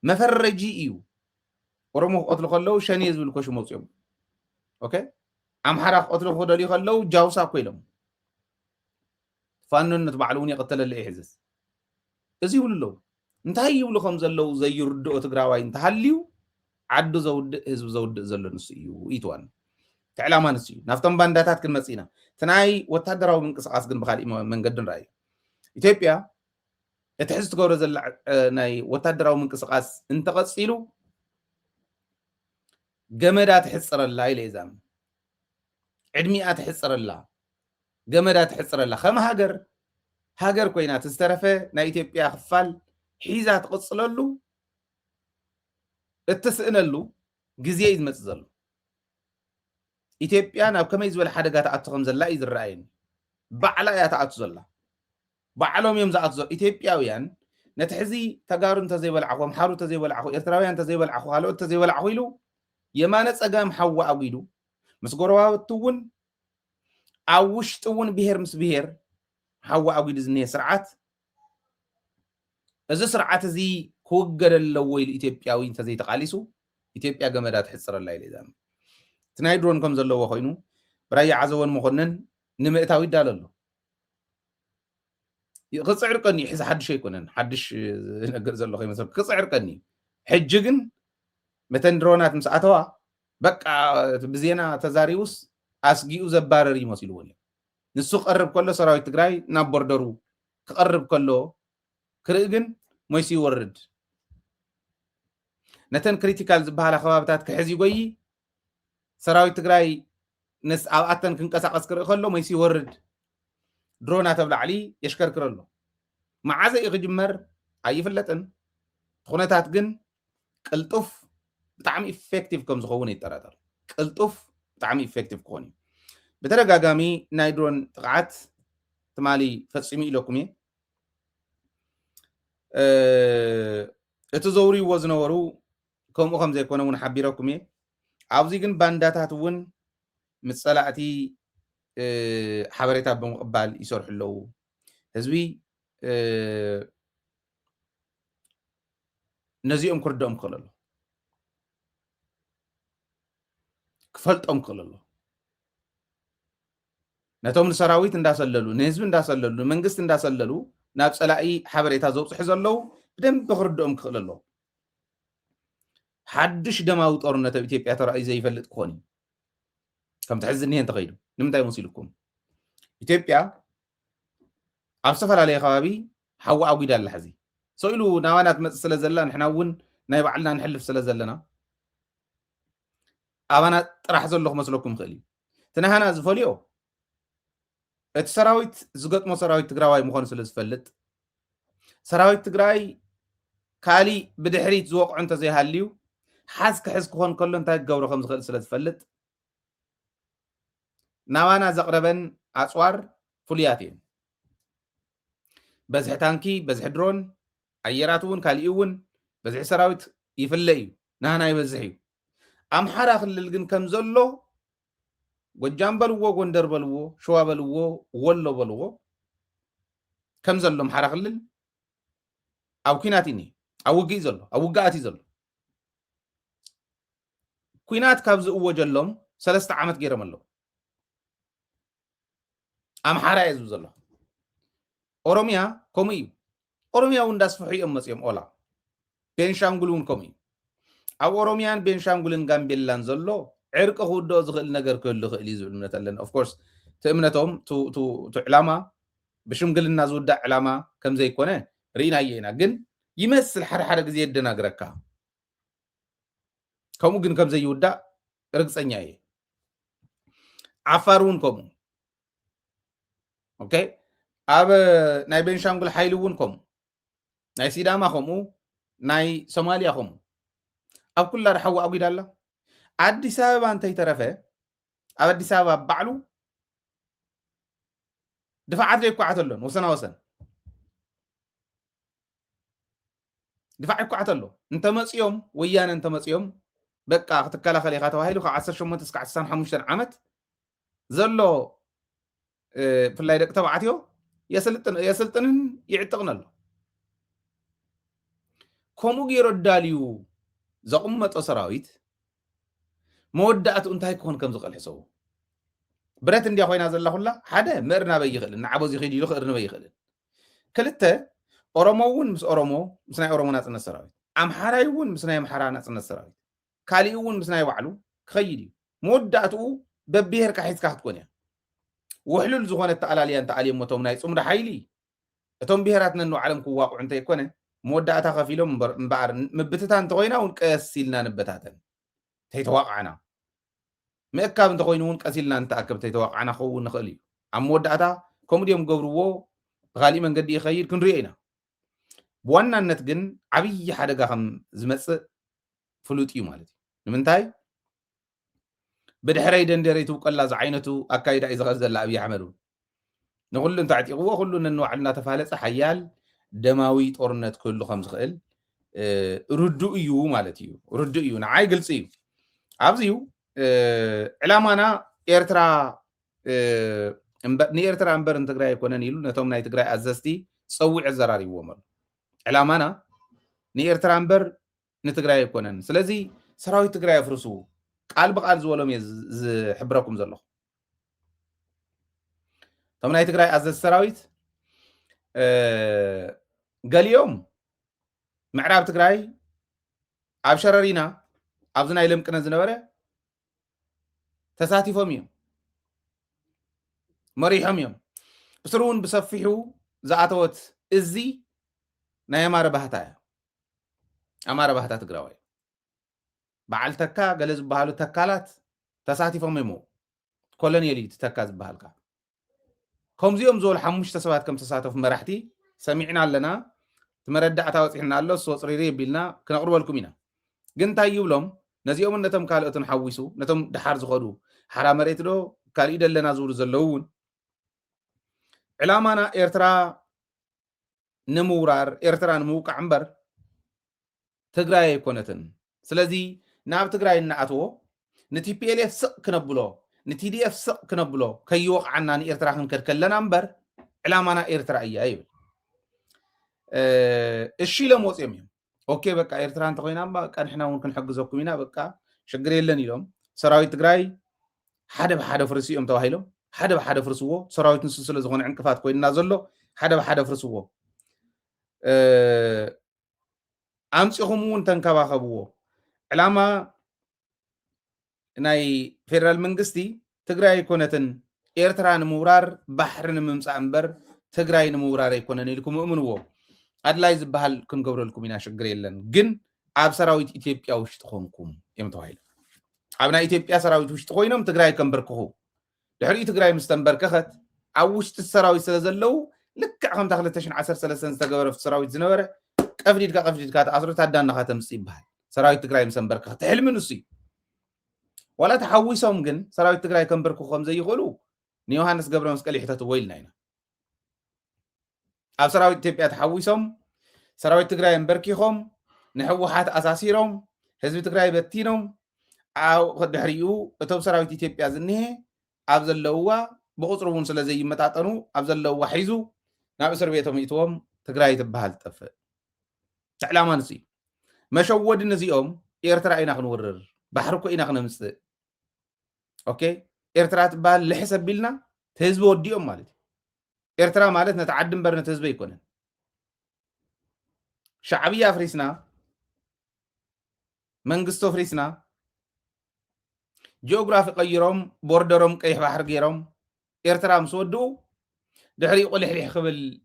መፈረጂ እዩ ኦሮሞ ክቆትሉ ከለዉ ሸኔ ዝብል ኮሽ መፅኦም ኦኬ ኣምሓራ ክቆትሉ ክደልዩ ከለዉ ጃውሳ ኮ ኢሎም ፋኖነት ባዕሉ እውን የቀተለለ ይሕዝዝ እዚ ይብሉ ኣለዉ እንታይ ይብሉ ከም ዘለዉ ዘይርድኦ ትግራዋይ እንተሃልዩ ዓዱ ዘውድእ ህዝቢ ዘውድእ ዘሎ ንሱ እዩ ኢትዋን ዕላማ ንሱ እዩ ናብቶም ባንዳታት ክንመፅ ኢና እቲ ናይ ወታደራዊ ምንቅስቃስ ግን ብካሊእ መንገዲ ንርአዩ ኢትዮጵያ እቲ ሕዚ ትገብሮ ዘላ ናይ ወታደራዊ ምንቅስቃስ እንተቐፂሉ ገመዳ ትሕፅረላ ኢለ እየ ዝኣምን ዕድሚኣ ትሕፅረላ ገመዳ ትሕፅረላ ከም ሃገር ኮይና እቲ ዝተረፈ ናይ ኢትዮጵያ ክፋል ሒዛ ትቕፅለሉ እትስእነሉ ግዜ እዩ ዝመፅእ ዘሎ ኢትዮጵያ ናብ ከመይ ዝበለ ሓደጋ ተኣቱ ከም ዘላ እዩ ዝረኣየኒ ባዕላ እያ ተኣቱ ዘላ ባዕሎም እዮም ዝኣቱ ዘሎ ኢትዮጵያውያን ነቲ ሕዚ ተጋሩ እንተዘይበልዓኹ ኣምሓሩ እንተዘይበልዓኹ ኤርትራውያን እንተዘይበልዓኹ ካልኦት እንተዘይበልዓኹ ኢሉ የማነ ፀጋም ሓዋ ኣጉዱ ምስ ጎረባብቱ እውን ኣብ ውሽጢ እውን ብሄር ምስ ብሄር ሓዋ ኣጉዱ ዝኒሄ ስርዓት እዚ ስርዓት እዚ ክውገድ ኣለዎ ኢሉ ኢትዮጵያዊ እንተዘይተቃሊሱ ኢትዮጵያ ገመዳ ትሕፅረላ ኢለ ዛም እቲ ናይ ድሮን ከም ዘለዎ ኮይኑ ብራያ ዓዘቦን መኮንን ንምእታዊ ይዳሎ ኣሎ ክፅዕር ቀኒ ሕዚ ሓድሽ ኣይኮነን ሓድሽ ነገር ዘሎ ከይመስል ክፅዕር ቀኒ ሕጂ ግን መተን ድሮናት ምስ ኣተዋ በቃ ብዜና ተዛሪቡስ ኣስጊኡ ዘባረር ይመስልዎን እዮም ንሱ ክቐርብ ከሎ ሰራዊት ትግራይ ናብ ቦርደሩ ክቐርብ ከሎ ክርኢ ግን ሞይሲ ይወርድ ነተን ክሪቲካል ዝበሃላ ከባብታት ክሕዝ ይጎይ ሰራዊት ትግራይ ነስ ኣብኣተን ክንቀሳቀስ ክርኢ ከሎ ሞይሲ ይወርድ ድሮናት ኣብ ላዕሊ የሽከርክር ኣሎ መዓዘ እዩ ክጅመር ኣይፍለጥን ኩነታት ግን ቅልጡፍ ብጣዕሚ ኢፌክቲቭ ከም ዝኸውን ይጠራጠር ቅልጡፍ ብጣዕሚ ኢፌክቲቭ ክኾን እዩ ብተደጋጋሚ ናይ ድሮን ጥቅዓት ትማሊ ፈፂሙ ኢለኩም እየ እቲ ዘውርይዎ ዝነበሩ ከምኡ ከም ዘይኮነ እውን ሓቢረኩም እየ ኣብዚ ግን ባንዳታት እውን ምስ ፀላእቲ ሓበሬታ ብምቕባል ይሰርሑ ኣለዉ ህዝቢ ነዚኦም ክርድኦም ክኽእል ኣሎ ክፈልጦም ክኽእል ኣሎ ነቶም ንሰራዊት እንዳሰለሉ ንህዝቢ እንዳሰለሉ ንመንግስቲ እንዳሰለሉ ናብ ፀላኢ ሓበሬታ ዘውፅሑ ዘለው ብደንብ ክርድኦም ክኽእል ኣሎ ሓድሽ ደማዊ ጦርነት ኣብ ኢትዮጵያ ተራእዩ ዘይፈልጥ ክኾን እዩ ከምቲ ሕዚ እኒሄ እንተኸይዱ ንምንታይ መሲልኩም ኢትዮጵያ ኣብ ዝተፈላለየ ከባቢ ሓዋ ኣጉዳ ኣላ ሕዚ ሰኢሉ ናባና ትመፅእ ስለ ዘላ ንሕና እውን ናይ ባዕልና ንሕልፍ ስለ ዘለና ኣባና ጥራሕ ዘሎ ክመስለኩም ይኽእል እዩ እቲ ናሃና ዝፈልዮ እቲ ሰራዊት ዝገጥሞ ሰራዊት ትግራዋይ ምዃኑ ስለ ዝፈልጥ ሰራዊት ትግራይ ካሊእ ብድሕሪት ዝወቅዑ እንተዘይሃልዩ ሓዝ ክሕዝ ክኾን ከሎ እንታይ ክገብሮ ከም ዝኽእል ስለ ዝፈልጥ ናባና ዘቕረበን ኣፅዋር ፍሉያት እዮም በዝሒ ታንኪ በዝሒ ድሮን ኣየራት እውን ካሊእ እውን በዝሒ ሰራዊት ይፍለ እዩ ናህና ይበዝሕ እዩ ኣምሓራ ክልል ግን ከም ዘሎ ጎጃም በልዎ ጎንደር በልዎ ሸዋ በልዎ ወሎ በልዎ ከም ዘሎ ኣምሓራ ክልል ኣብ ኩናት እኒ ኣብ ውግእ ዘሎ ኣብ ውግኣት እዩ ዘሎ ኩናት ካብ ዝእወጀሎም 3 ዓመት ገይሮም ኣለዉ ኣምሓራ እየ ዝብል ዘሎ ኦሮሚያ ከምኡ እዩ ኦሮሚያ እውን እንዳስፍሑ እዮም መፅኦም ኦላ ቤንሻንጉል እውን ከምኡ እዩ ኣብ ኦሮሚያን ቤንሻንጉልን ጋምቤላን ዘሎ ዕርቂ ክውድኦ ዝኽእል ነገር ክህሉ ይኽእል እዩ ዝብል እምነት ኣለና ኦፍኮርስ እቲ እምነቶም ቲ ዕላማ ብሽምግልና ዝውዳእ ዕላማ ከም ዘይኮነ ርኢና ኢና ግን ይመስል ሓደ ግዜ የደናግረካ ከምኡ ግን ከም ዘይውዳእ ርግፀኛ እየ ዓፋር እውን ከምኡ ኦኬ ኣብ ናይ ቤንሻንጉል ሓይሊ እውን ከምኡ ናይ ሲዳማ ከምኡ ናይ ሶማልያ ከምኡ ኣብ ኩላ ሓዋ ኣጉዳ ኣላ ኣዲስ ኣበባ እንተይተረፈ ኣብ ኣዲስ ኣበባ ባዕሉ ድፋዓት ዘይኳዓት ኣሎን ወሰና ወሰን ድፋዕ ይኳዓት ኣሎ እንተመፅኦም ወያነ እንተመፅኦም በቃ ክትከላኸል ኢኻ ተባሂሉ ካብ 18 እስካብ 15 ዓመት ዘሎ ብፍላይ ደቂ ተባዕትዮ የስልጥንን ይዕጥቕን ኣሎ ከምኡ ገይሩ ኣዳልዩ ዘቕመጦ ሰራዊት መወዳእቱ እንታይ ክኾን ከም ዝኽእል ሕሰቡ ብረት እንድያ ኮይና ዘላ ኩላ ሓደ ምእርናበይ ይኽእልን ንዓበዚ ኺድ ኢሉ ክእርንበይ ይኽእልን ክልተ ኦሮሞ እውን ምስ ኦሮሞ ምስ ናይ ኦሮሞ ናፅነት ሰራዊት ኣምሓራይ እውን ምስ ናይ ኣምሓራ ናፅነት ሰራዊት ካሊእ እውን ምስ ናይ ባዕሉ ክኸይድ እዩ መወዳእትኡ በብሄርካ ሒዝካ ክትኮን እያ ውሕሉል ዝኾነ ተኣላልያ እንተኣልዮም እቶም ናይ ፅሙዳ ሓይሊ እቶም ብሄራት ነንባዕሎም ክዋቅዑ እንተይኮነ መወዳእታ ከፊሎም እምበኣር ምብትታ እንተኮይና እውን ቀስ ኢልና ንበታተን ተይተዋቅዓና ምእካብ እንተኮይኑ እውን ቀስ ኢልና ንተኣከብ ተይተዋቅዓና ክኸውን ንኽእል እዩ ኣብ መወዳእታ ከምኡ ድዮም ገብርዎ ብካሊእ መንገዲ ይኸይድ ክንሪኦ ኢና ብዋናነት ግን ዓብይ ሓደጋ ከም ዝመፅእ ፍሉጥ እዩ ማለት እዩ ንምንታይ ብድሕረይ ደንደረይቱ ቀላ ዝዓይነቱ ኣካይዳ እዩ ዝኽእል ዘላ ኣብዪ ኣሕመድ نقول أنت عتيقوا كله إنه عنا تفعلت حيال دموي طورنت كله خمس خيل ردوا يو مالتيو ردوا يو نعاي قلصيو عبزيو علامانا إيرترا نيرترا أمبر انتقرأي يكونن يلو نتوم ناي تقرأي أزستي صوي عزراري ومر علامانا نيرترا أمبر نتقرأي يكونن سلازي سراوي تقرأي فرسو قال بقال زولم حبركم زلو توم ناي تقرأي أزست سراويت قال يوم معراب تقرأي أبشررينا أبزنا يلم كنا زنبرة تساتي فميم مريحم يوم بسرون بصفيحو زعتوت إزي نايا مارا بحتايا أمارا بحتا تقراوي بعال تكا قلز بحالو تكالات تساتي فميمو كولن يلي تتكاز بحالكا كم زيوم زول حموش تسوات كم تساتف مرحتي سمعنا لنا تمردع تاوصيحنا الله صوت ريري بيلنا كنا قربا لكمينا قنتا يولم نزيوم نتم كالئتن حويسو نتم دحار زخدو حرام ريتلو كالإيد لنا زور زلون علامانا إرترا نمورار إرترا نموك عنبر تقرأي كونتن سلازي ناب تقرأي نعتو نتي PLF سق كنبلو نتي DF سق كنبلو كي يوقع عنا إرترا كنكركلنا عنبر علامانا إرترا أيب الشي لموت يميم اوكي بقى إرترا انتقوينا بقى نحنا ممكن نحجزوكم هنا بقى شجري لن يلوم سراوي تقرأي حدا بحدا فرسيهم توهيلو حدا بحدا فرسوه سراوي تنسلسل زغون عنكفات كوين نازلو حدا بحدا فرسوه أمسيهم تنكباخبوه علامة ناي فيدرال منغستي تقرأي كونتن إرترا نمورار بحر نممس أمبر تقرأي نمورار يكونن لكم مؤمنوه أدلاي زبهال كن قبر لكم هنا شجري لن جن عب سراوي إثيوبيا وشتخونكم يوم توهيلو عبنا إثيوبيا سراوي وشتخوينهم تقرأي كمبركوه دحري تقرأي مستنبركخت عوشت السراوي سلازلو لك عم تخلتشن 10 سلسن استقبر في سراوي زنوره قفديد كات عصر تادان خاتم سيبها سراوي تقرأي مستنبركخت حلم نسي ولا تحويسهم جن سراوي تقرأي كمبركوهم زي يقولوا نيوهانس قبر مسكلي حتى ويلنا هنا أب سراوي إثيوبيا تحويسهم سراوي تقرأي مبركيهم نحوحات أساسيرهم حزب تقرأي بتينهم أو دحريو أتوب سراوي إثيوبيا زنيه أبزل لوا بقصرهم سلازي متعطنو أبزل لوا حيزو نابسر بيتهم يتوهم تقرأي تبهال تفق تعلامان سي مشود النزيهم إيرترا إينا خنورر بحركو إينا خنمست أوكي إيرترا تبهال لحسب بيلنا تهزبو وديهم مالتي إيرترا مالت نتعدم برنا تهزبو يكونن شعبية فريسنا منغستو فريسنا جغرافي قيرهم بوردرهم كيف بحر غيرهم إيرترا مسودو دحري قلح لي خبل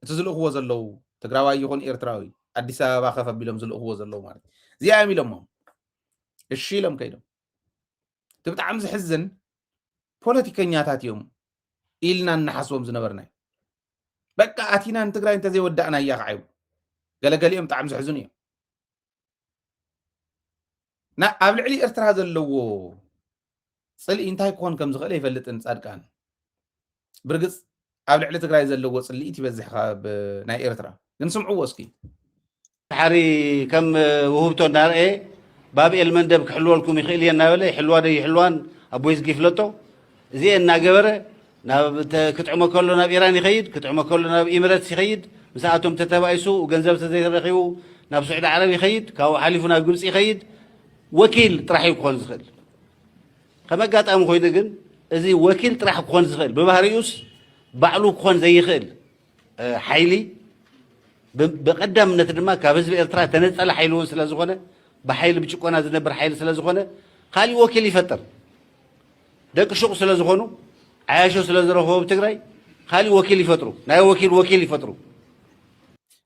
تزلق هو زلو تقراواي يكون إيرتراوي أديس أبابا خف بيلهم زلق هو زلو مالت زي عاملهم الشيلهم كيدهم تبقى عم زحزن بوليتيكينياتات يوم إلنا نحسوهم زنبرنا بقى أتينا نتقرأ انت زي ودعنا إياك عيب قال يوم تعم زحزني نا قبل علي إرترا زلو صلي انتهي كون كم زغلي يفلت ان صادقان برغص قبل علي تقراي زلو صلي انت بزح ناي إرترا نسمعوا وسكي حري كم وهبتو نار ايه باب المندب كحلوا لكم يخيل ينابله حلوا دي حلوان ابو يسقي فلطو زي انا جبره ناب كطعمه كله ناب ايران يخيد كطعمه كله ناب امارات يخيد مساعتهم تتبايسو وغنزب تزيرخيو ناب سعودي عربي يخيد كاو حليفنا قلص يخيد وكيل طرح يكون زخل كما قاطعم خويد ግን እዚ ወኪል ጥራሕ ክኾን ዝኽእል በባህሪኡስ ባዕሉ ክኾን ዘይኽእል ሓይሊ በቀዳምነት ድማ ካብ ህዝቢ ኤርትራ ተነፀለ ሓይሊ እውን ስለ ዝኾነ ብሓይሊ ብጭቆና ዝነብር ሓይሊ ስለ ዝኾነ ካሊእ ወኪል ይፈጥር ደቂ ሹቕ ስለ ዝኾኑ ዓያሾ ስለ ዝረኸቡ ብትግራይ ካሊእ ወኪል ይፈጥሩ ናይ ወኪል ይፈጥሩ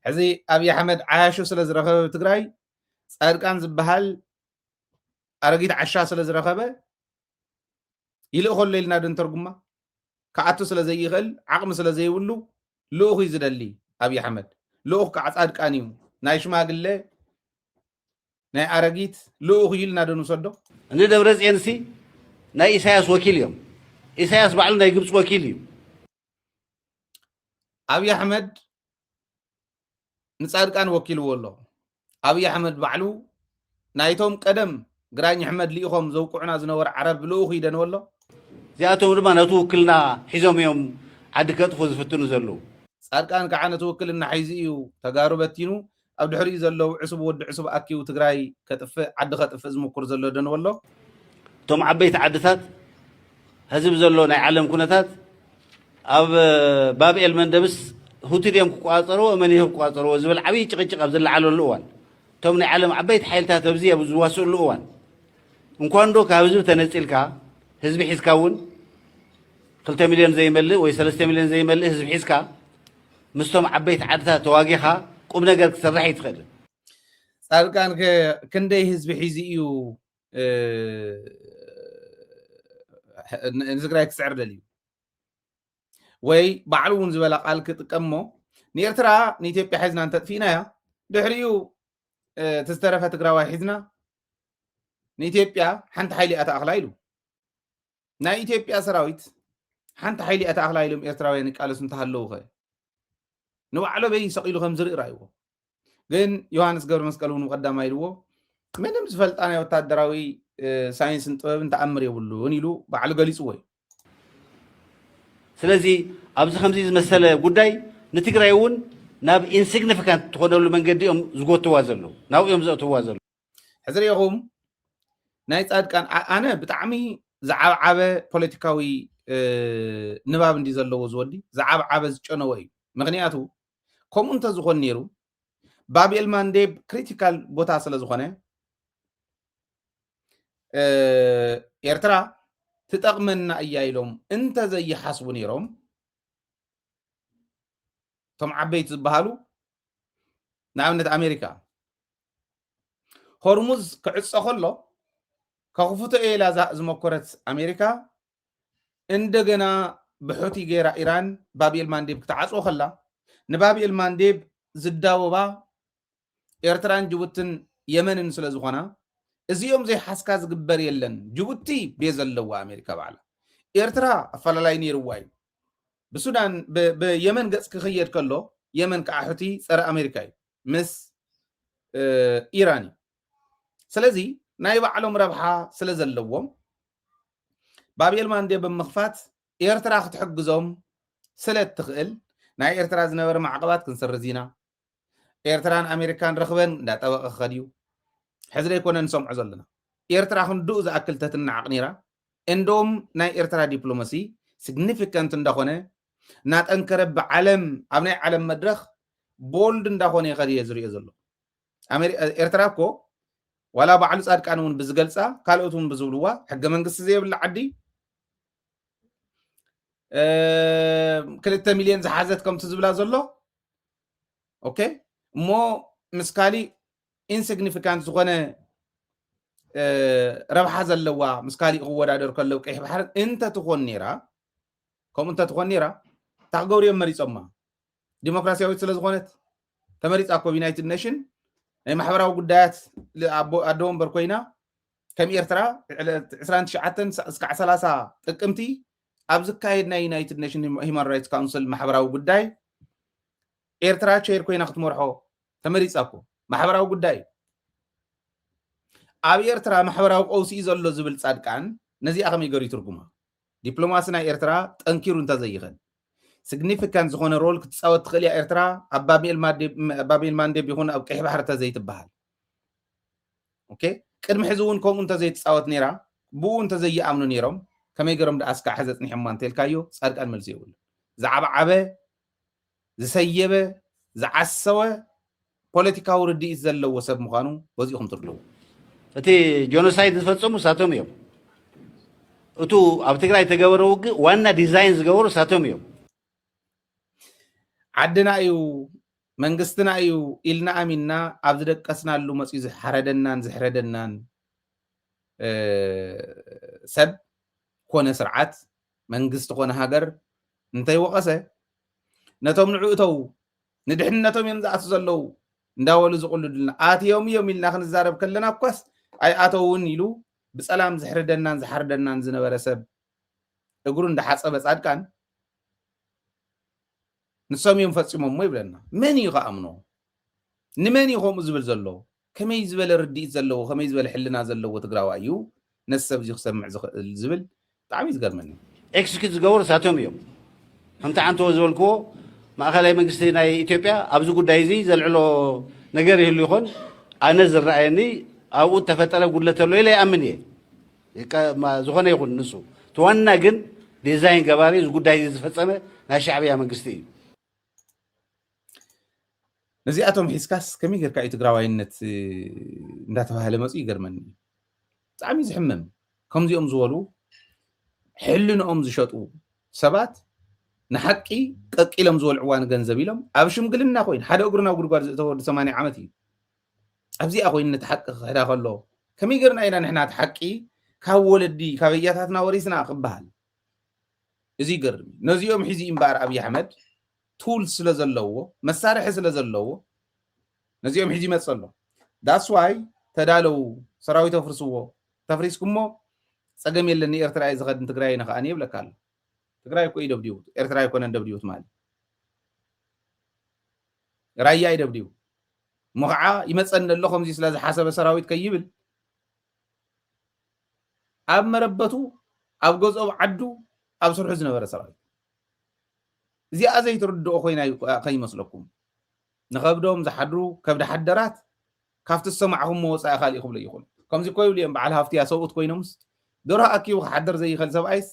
ሕዚ ኣብይ ኣሕመድ ዓያሾ ስለ ዝረኸበ ብትግራይ ጻድቃን ዝበሃል ኣረጊት ዓሻ ስለ ዝረኸበ ይልእኸሎ ኢልና ዶ ንተርጉማ ከኣቱ ስለ ዘይኽእል ዓቕሚ ስለ ዘይብሉ ልኡኽ እዩ ዝደሊ ኣብይ ኣሕመድ ልኡኽ ከዓ ጻድቃን እዩ ናይ ሽማግለ ናይ ኣረጊት ልኡኽ እዩ ኢልና ዶ ንውሰዶ እኒ ደብረፅዮን ሲ ናይ ኢሳያስ ወኪል እዮም ኢሳያስ ባዕሉ ናይ ግብፂ ወኪል እዩ أبي أحمد نصادقان وكيل والله أبي أحمد بعلو نايتهم قدم قراني أحمد ليهم زوقعنا زنور عرب لوخ يدن والله زياتهم لما نتوكلنا حزام يوم عد كتفو زفتنو زلو صادقان كعنا توكلنا حيزيو تجاربتينو أو دحري زلو عصب ود عصب أكيو تجراي كتف عد خطف زمكر زلو دن والله توم عبيت عدثات هزب زلو ناي عالم كنتات أب باب المندبس هوتيليم كقاطرو أمنيهم كقاطرو زبل عبي تقشق أبزل على اللوان توم ناي عالم عبيت حيلتها تبزيه بزواسو اللوان እንኳን ዶ ካብዝብ ተነጽልካ ህዝቢ ሒዝካውን 2 ሚሊዮን ዘይመልእ ወይ 3 ሚሊዮን ዘይመልእ ህዝቢ ሒዝካ ምስቶም ዓበይቲ ዓድታት ተዋጊኻ ቁም ነገር ክስራሕ ይትኽእል ጻድቃን ክንደይ ህዝቢ ሒዚ እዩ ንትግራይ ክስዕር ደልዩ ወይ ባዕሉ እውን ዝበላ ቃል ክጥቀሞ ንኤርትራ ንኢትዮጵያ ሒዝና እንተጥፊናያ ድሕሪኡ ተስተረፈ ትግራዋይ ሒዝና ንኢትዮጵያ ሓንቲ ሓይሊ ኣተኣኽላ ኢሉ ናይ ኢትዮጵያ ሰራዊት ሓንቲ ሓይሊ ኣተኣኽላ ኢሎም ኤርትራውያን ይቃለሱ እንተሃለዉ ኸ ንባዕሎ በይ ሰቂሉ ከም ዝርኢ ራእይዎ ግን ዮሃንስ ገብረ መስቀል እውን ቀዳማ ኢልዎ ምንም ዝፈልጣ ናይ ወታደራዊ ሳይንስን ጥበብን ተኣምር የብሉን ኢሉ ባዕሉ ገሊፅዎ እዩ ስለዚ ኣብዚ ከምዚ ዝመሰለ ጉዳይ ንትግራይ እውን ናብ ኢንሲግኒፊካንት ትኾነሉ መንገዲ እዮም ዝጎትዋ ዘለዉ ናብኡ ዘእትዋ ዘለዉ ሕዚ ሪኢኹም ናይ ጻድቃን ኣነ ብጣዕሚ ዝዓብዓበ ፖለቲካዊ ንባብ እንዲ ዘለዎ ዝወዲ ዝዓብዓበ ዝጨነወ እዩ ምክንያቱ ከምኡ እንተዝኾን ነይሩ ባብኤል ማንዴብ ክሪቲካል ቦታ ስለ ዝኾነ ኤርትራ ትጠቕመና እያ ኢሎም እንተዘይሓስቡ ነይሮም እቶም ዓበይቲ ዝበሃሉ ንኣብነት ኣሜሪካ ሆርሙዝ ክዕፀ ከሎ ከኽፉቶ ኤላ ዝመኮረት ኣሜሪካ እንደገና ብሑቲ ገይራ ኢራን ባብኤል ማንዴብ ክትዓፅዎ ከላ ንባብኤል ማንዴብ ዝዳወባ ኤርትራን ጅቡትን የመንን ስለ ዝኾና እዚኦም ዘይሓስካ ዝግበር የለን ጅቡቲ ቤ ዘለዋ ኣሜሪካ በዕላ ኤርትራ ኣፈላላይ ነይርዋ እዩ ብሱዳን ብየመን ገፅ ክኽየድ ከሎ የመን ከዓ ሕቲ ፀረ ኣሜሪካ እዩ ምስ ኢራን እዩ ስለዚ ናይ ባዕሎም ረብሓ ስለ ዘለዎም ባብኤል ማንዴብ ብምኽፋት ኤርትራ ክትሕግዞም ስለ ትኽእል ናይ ኤርትራ ዝነበረ ማዕቀባት ክንሰርዝ ኢና ኤርትራን ኣሜሪካን ረኽበን እንዳጠበቐ ክኸድ እዩ ሕዚ ዘይኮነ ንሰምዖ ዘለና ኤርትራ ክንድኡ ዝኣክል ተትናዓቕ ነይራ እንዶም ናይ ኤርትራ ዲፕሎማሲ ሲግኒፊካንት እንዳኾነ እናጠንከረ ብዓለም ኣብ ናይ ዓለም መድረኽ ቦልድ እንዳኾነ ይኸድ እየ ዝሪኦ ዘሎ ኤርትራ እኮ ዋላ ባዕሉ ጻድቃን እውን ብዝገልፃ ካልኦት እውን ብዝብልዋ ሕገ መንግስቲ ዘይብላ ዓዲ 2 ሚልዮን ዝሓዘት ከምቲ ዝብላ ዘሎ ኦኬ እሞ ምስ ካሊእ ኢንሲግኒፊካንት ዝኾነ ረብሓ ዘለዋ ምስ ካሊእ ክወዳደር ከለው ቀይሕ ባሕር እንተትኾን ነይራ ከምኡ እንተትኾን ነይራ ታክገብርዮም መሪፆማ ዲሞክራሲያዊት ስለ ዝኾነት ተመሪፃ እኮ ዩናይትድ ኔሽን ናይ ማሕበራዊ ጉዳያት ኣዶ ወንበር ኮይና ከም ኤርትራ 29 እስካዕ 30 ጥቅምቲ ኣብ ዝካየድ ናይ ዩናይትድ ኔሽን ሂማን ራይትስ ካውንስል ማሕበራዊ ጉዳይ ኤርትራ ቸር ኮይና ክትመርሖ ተመሪፃ እኮ ማሕበራዊ ጉዳይ ኣብ ኤርትራ ማሕበራዊ ቀውሲ ዘሎ ዝብል ጻድቃን ነዚኣ ከመይ ገይሩ ይትርጉማ ዲፕሎማሲ ናይ ኤርትራ ጠንኪሩ እንተዘይኽእል ሲግኒፊካንት ዝኾነ ሮል ክትፃወት ትኽእል እያ ኤርትራ ኣብ ባብኤል ማንዴብ ይኹን ኣብ ቀይሕ ባሕሪ እንተዘይትበሃል ኦኬ ቅድሚ ሕዚ እውን ከምኡ እንተዘይትፃወት ነይራ ብኡ እንተዘይኣምኑ ነይሮም ከመይ ገይሮም ደኣ እስካዕ ሕዚ ኣፅኒሖማ እንተኢልካዮ ጻድቃን መልሲ የብሉ ዝዓብዓበ ዝሰየበ ዝዓሰወ ፖለቲካዊ ርድኢት ዘለዎ ሰብ ምዃኑ በዚኹም ትርድኡ እቲ ጆኖሳይድ ዝፈፀሙ ሳቶም እዮም እቱ ኣብ ትግራይ ተገበረ ውግእ ዋና ዲዛይን ዝገበሩ ሳቶም እዮም ዓድና እዩ መንግስትና እዩ ኢልና ኣሚንና ኣብ ዝደቀስናሉ መፅኡ ዝሓረደናን ዝሕረደናን ሰብ ኮነ ስርዓት መንግስቲ ኮነ ሃገር እንተይወቐሰ ነቶም ንዕኡተው ንድሕንነቶም እዮም ዝኣቱ ዘለው እንዳበሉ ዝቕልዱልና ኣትዮም እዮም ኢልና ክንዛረብ ከለና እኳስ ኣይኣተውን ኢሉ ብፀላም ዝሕርደናን ዝሓርደናን ዝነበረ ሰብ እግሩ እንዳሓፀበ ጻድቃን ንሰሚዮም ፈጺሞም ሞ ይብለና መን እዩ ከኣምኖ ንመን እዩ ከምኡ ዝብል ዘሎ ከመይ ዝበለ ርድኢት ዘለዎ ከመይ ዝበለ ሕልና ዘለዎ ትግራዋይ እዩ ነዚ ሰብ እዚ ክሰምዕ ዝኽእል ዝብል ብጣዕሚ ዝገርመኒ ኤክስኪዩት ዝገብሩ እሳቶም እዮም ከምቲ ዓንተዎ ዝበልክዎ ማእኸላይ መንግስቲ ናይ ኢትዮጵያ ኣብዚ ጉዳይ እዚ ዘልዕሎ ነገር ይህሉ ይኾን ኣነ ዝረኣየኒ ኣብኡ ተፈጠረ ጉድለት ኣሎ ኢለ ይኣምን እየ ዝኾነ ይኹን ንሱ ተዋና ግን ዲዛይን ገባሪ እዚ ጉዳይ ዝፈፀመ ናይ ሻዕብያ መንግስቲ እዩ ነዚኣቶም ሒዝካስ ከመይ ጌርካ እዩ ትግራዋይነት እንዳተባሃለ መፁ ይገርመኒ ብጣዕሚ ዝሕመም ከምዚኦም ዝበሉ ሕልንኦም ዝሸጡ ሰባት ንሓቂ ቀቂሎም ዝበልዕዋ ንገንዘብ ኢሎም ኣብ ሽምግልና ኮይኑ ሓደ እግሩ ናብ ጉድጓድ ዝተወዲ 80 ዓመት እዩ ኣብዚኣ ኮይኑ ነቲ ሓቂ ክሕዳ ከሎ ከመይ ጌርና ኢና ንሕና እቲ ሓቂ ካብ ወለዲ ካብ እያታትና ወሪስና ክበሃል እዚ ይገርም ነዚኦም ሒዚ እምበር ኣብይ ኣሕመድ ቱል ስለ ዘለዎ መሳርሒ ስለ ዘለዎ ነዚኦም ሒዚ ይመፅእ ኣሎ ዳስ ዋይ ተዳለው ሰራዊት ኣፍርስዎ ተፍሪስኩሞ ፀገም የለን ኤርትራ እዩ ዝኸድን ትግራይ ንኸኣኒ ይብለካ ኣሎ ትግራይ እኮ እዩ ደብዲቡ ኤርትራ ኣይኮነን ደብዲቡት ማለት ራያ እዩ ደብዲቡ እሞ ከዓ ይመፀኒ ኣሎ ከምዚ ስለ ዝሓሰበ ሰራዊት ከይብል ኣብ መረበቱ ኣብ ገዝኦም ዓዱ ኣብ ስርሑ ዝነበረ ሰራዊት እዚኣ ዘይትርድኦ ኮይና ከይመስለኩም ንከብዶም ዝሓድሩ ከብዲ ሓደራት ካብቲ ዝሰማዕኹም ወፃኢ ካሊእ ክብሎ ይኹን ከምዚ ኮይሉ እዮም በዓል ሃፍትያ ሰብኡት ኮይኖምስ ደርሆ ኣኪቡ ክሓደር ዘይኽእል ሰብኣይስ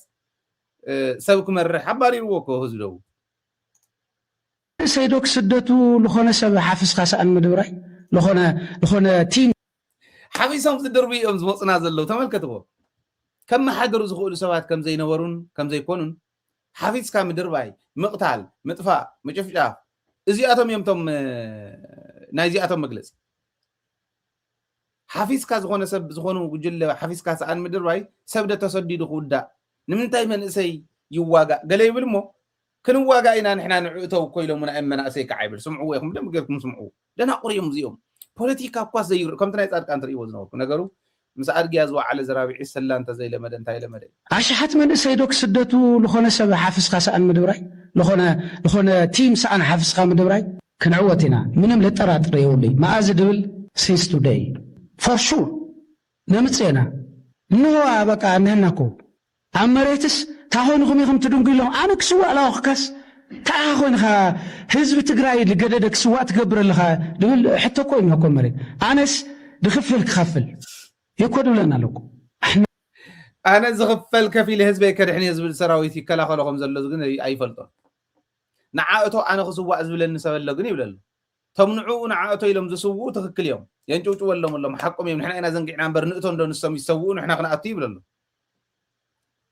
ሰብ ክመርሕ ኣባሪርዎ እኮ ህዝቢ ደው ሰይዶክ ስደቱ ዝኾነ ሰብ ሓፍስካ ሰኣን ምድብራይ ዝኾነ ቲም ሓፊሶም ዝድርቡ እዮም ዝመፁና ዘለው ተመልከትዎ ከም መሓደሩ ዝኽእሉ ሰባት ከም ዘይነበሩን ከም ዘይኮኑን ሓፊዝካ ምድርባይ ምቕታል ምጥፋእ ምጭፍጫፍ እዚኣቶም እዮም ቶም ናይዚኣቶም መግለፂ ሓፊዝካ ዝኾነ ሰብ ዝኾኑ ጉጅለ ሓፊዝካ ሰኣን ምድርባይ ሰብ ተሰዲዱ ክውዳእ ንምንታይ መንእሰይ ይዋጋእ ገለ ይብል እሞ ክንዋጋእ ኢና ንሕና ንዕእተው ኮይሎም ና መናእሰይ ከዓ ይብል ስምዕዎ ኢኹም ደም ጌርኩም ስምዕዎ ደናቁር እዮም እዚኦም ፖለቲካ እኳስ ዘይርእ ከምቲ ናይ ፃድቃን ትርእይዎ ዝነበርኩ ነገሩ ምስ ኣድግያ ዝወዓለ ዘራቢዒ ሰላ እንተዘይለመደ እንታይ ለመደ ኣሽሓት መንእሰይ ዶክ ስደቱ ዝኾነ ሰብ ሓፍስካ ሰኣን ምድብራይ ዝኾነ ቲም ሰኣን ሓፍስካ ምድብራይ ክንዕወት ኢና ምንም ልጠራጥር የብሉይ መኣዚ ድብል ሲንስ ቱደይ ፎር ሹር ነምፅና ንዋ በቃ ንህናኮ ኣብ መሬትስ እታ ኮይንኹም ኢኹም ትድንጉ ኢሎም ኣነ ክስዋእ ኣለዋኽካስ ታኣ ኮይንካ ህዝቢ ትግራይ ዝገደደ ክስዋእ ትገብር ኣለኻ ድብል ሕቶ ኮይኑ ኮ መሬት ኣነስ ድኽፍል ክኸፍል يكو دولنا لكم أنا زغفل كفيل هزبي كدحني هزب السراويت يكلا خلقهم زلوا زغن أي فلطة نعاؤتو أنا خصوا أزبل النساء اللقني ولا تمنعوا نعاؤتو يلهم زسووا تخكل يوم ينجوتوا ولا محقهم يوم نحن أنا زنقعنا برنقتهم دون السم يسوون ونحن خنا أطيب ولا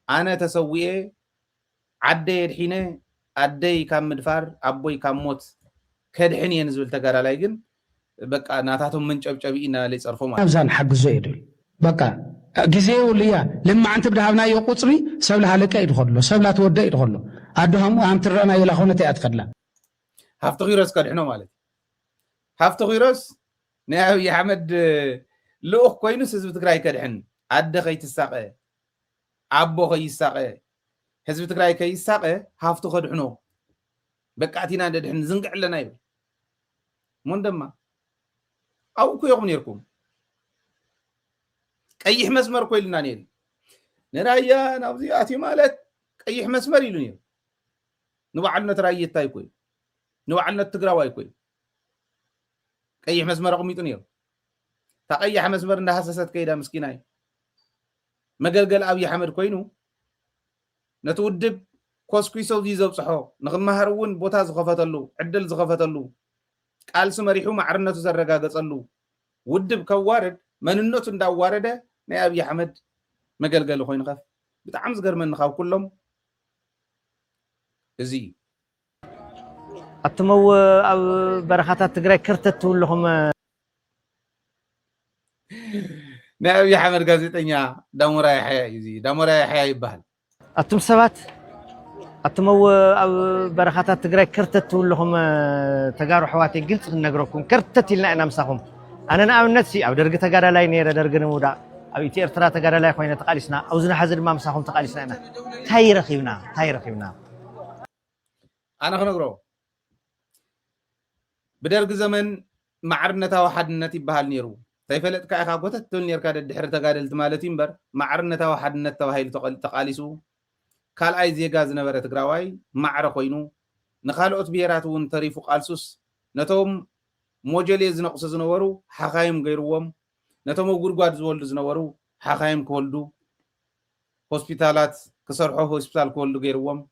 أنا تسويه عدي الحين عدي كم مدفار أبوي كم موت كدحني ينزل تجارة لايجن بقى ناتاتهم من شبينا ليس عرفوا ما أبزان حق زيد بقى جزيه وليا لما أنت بدها هنا يقصري سبلها لك يدخل له سبلها تودي يدخل له عدهم وهم ترانا يلا خونة أدخل له هفت غيرس كان إحنا مالك هفت غيرس نعم يا حمد لوخ كوينس حزب تقرأي كدحن عد خيت الساقة عبو خي الساقة حزب تقرأي كي الساقة هفت خدحنو بقعتنا دحن زنقع لنا يب مندما أو كو يغم نيركم كيح مسمر كويل نانيل نرايا نبزياتي مالت كيح مسمر يلونيل نوعلنا ترايي تاي كوي نوعلنا تقراواي كوي كيح مسمر قميتو نيل تقيح مسمر انها حسست كيدا مسكيناي مقلقل أبي حمد كوينو نتودب كوسكوي سو دي زبصحو نغمهرون بوتا زغفتلو عدل زغفتلو قال سمريحو معرنته زرغاغصلو ودب كوارد مننته እንዳዋረደ ናይ አብይ አሕመድ መገልገል ኮይኑ ኸፍ በጣም ዝገርመን ኻብ ኩሎም እዚ አትመው ኣብ በረኻታት ትግራይ ክርተት ትውልኹም ናይ አብይ አሕመድ ጋዜጠኛ ዳሞራ ያሕያ እዚ ዳሞራ ያሕያ ይባሃል አትም ሰባት አትመው ኣብ በረኻታት ትግራይ ክርተት ትውልኹም ተጋሩ ሕዋቴ ግልጽ ክነግረኩም ክርተት ኢልና ኢና ምሳኹም أنا نأمنت سي أو درجة تجارة لا ينير درجة نمودا أو يتيرترا تجارة لا يخوينا تقاليسنا أو زنا حزر ما مساهم تقاليسنا أنا تاير خيونا أنا خنقرو بدرج زمن معرنتا وحدنت يبهال نيرو تيفلت كاخا غوتت تل نير كاد دحر تغادلت مالتي امبر معرنتا وحدنت تبهيل تقاليسو كال اي زيغا زنبره تግራዋይ معر ኮይኑ نخالوت بيرات ون تريفو قالسوس نتوم موجلي زنقص زنورو حقايم غيروم نتوم غورغاد زولد زنورو حقايم كولدو هوسبيتالات كسرحو هوسبيتال كولدو غيروم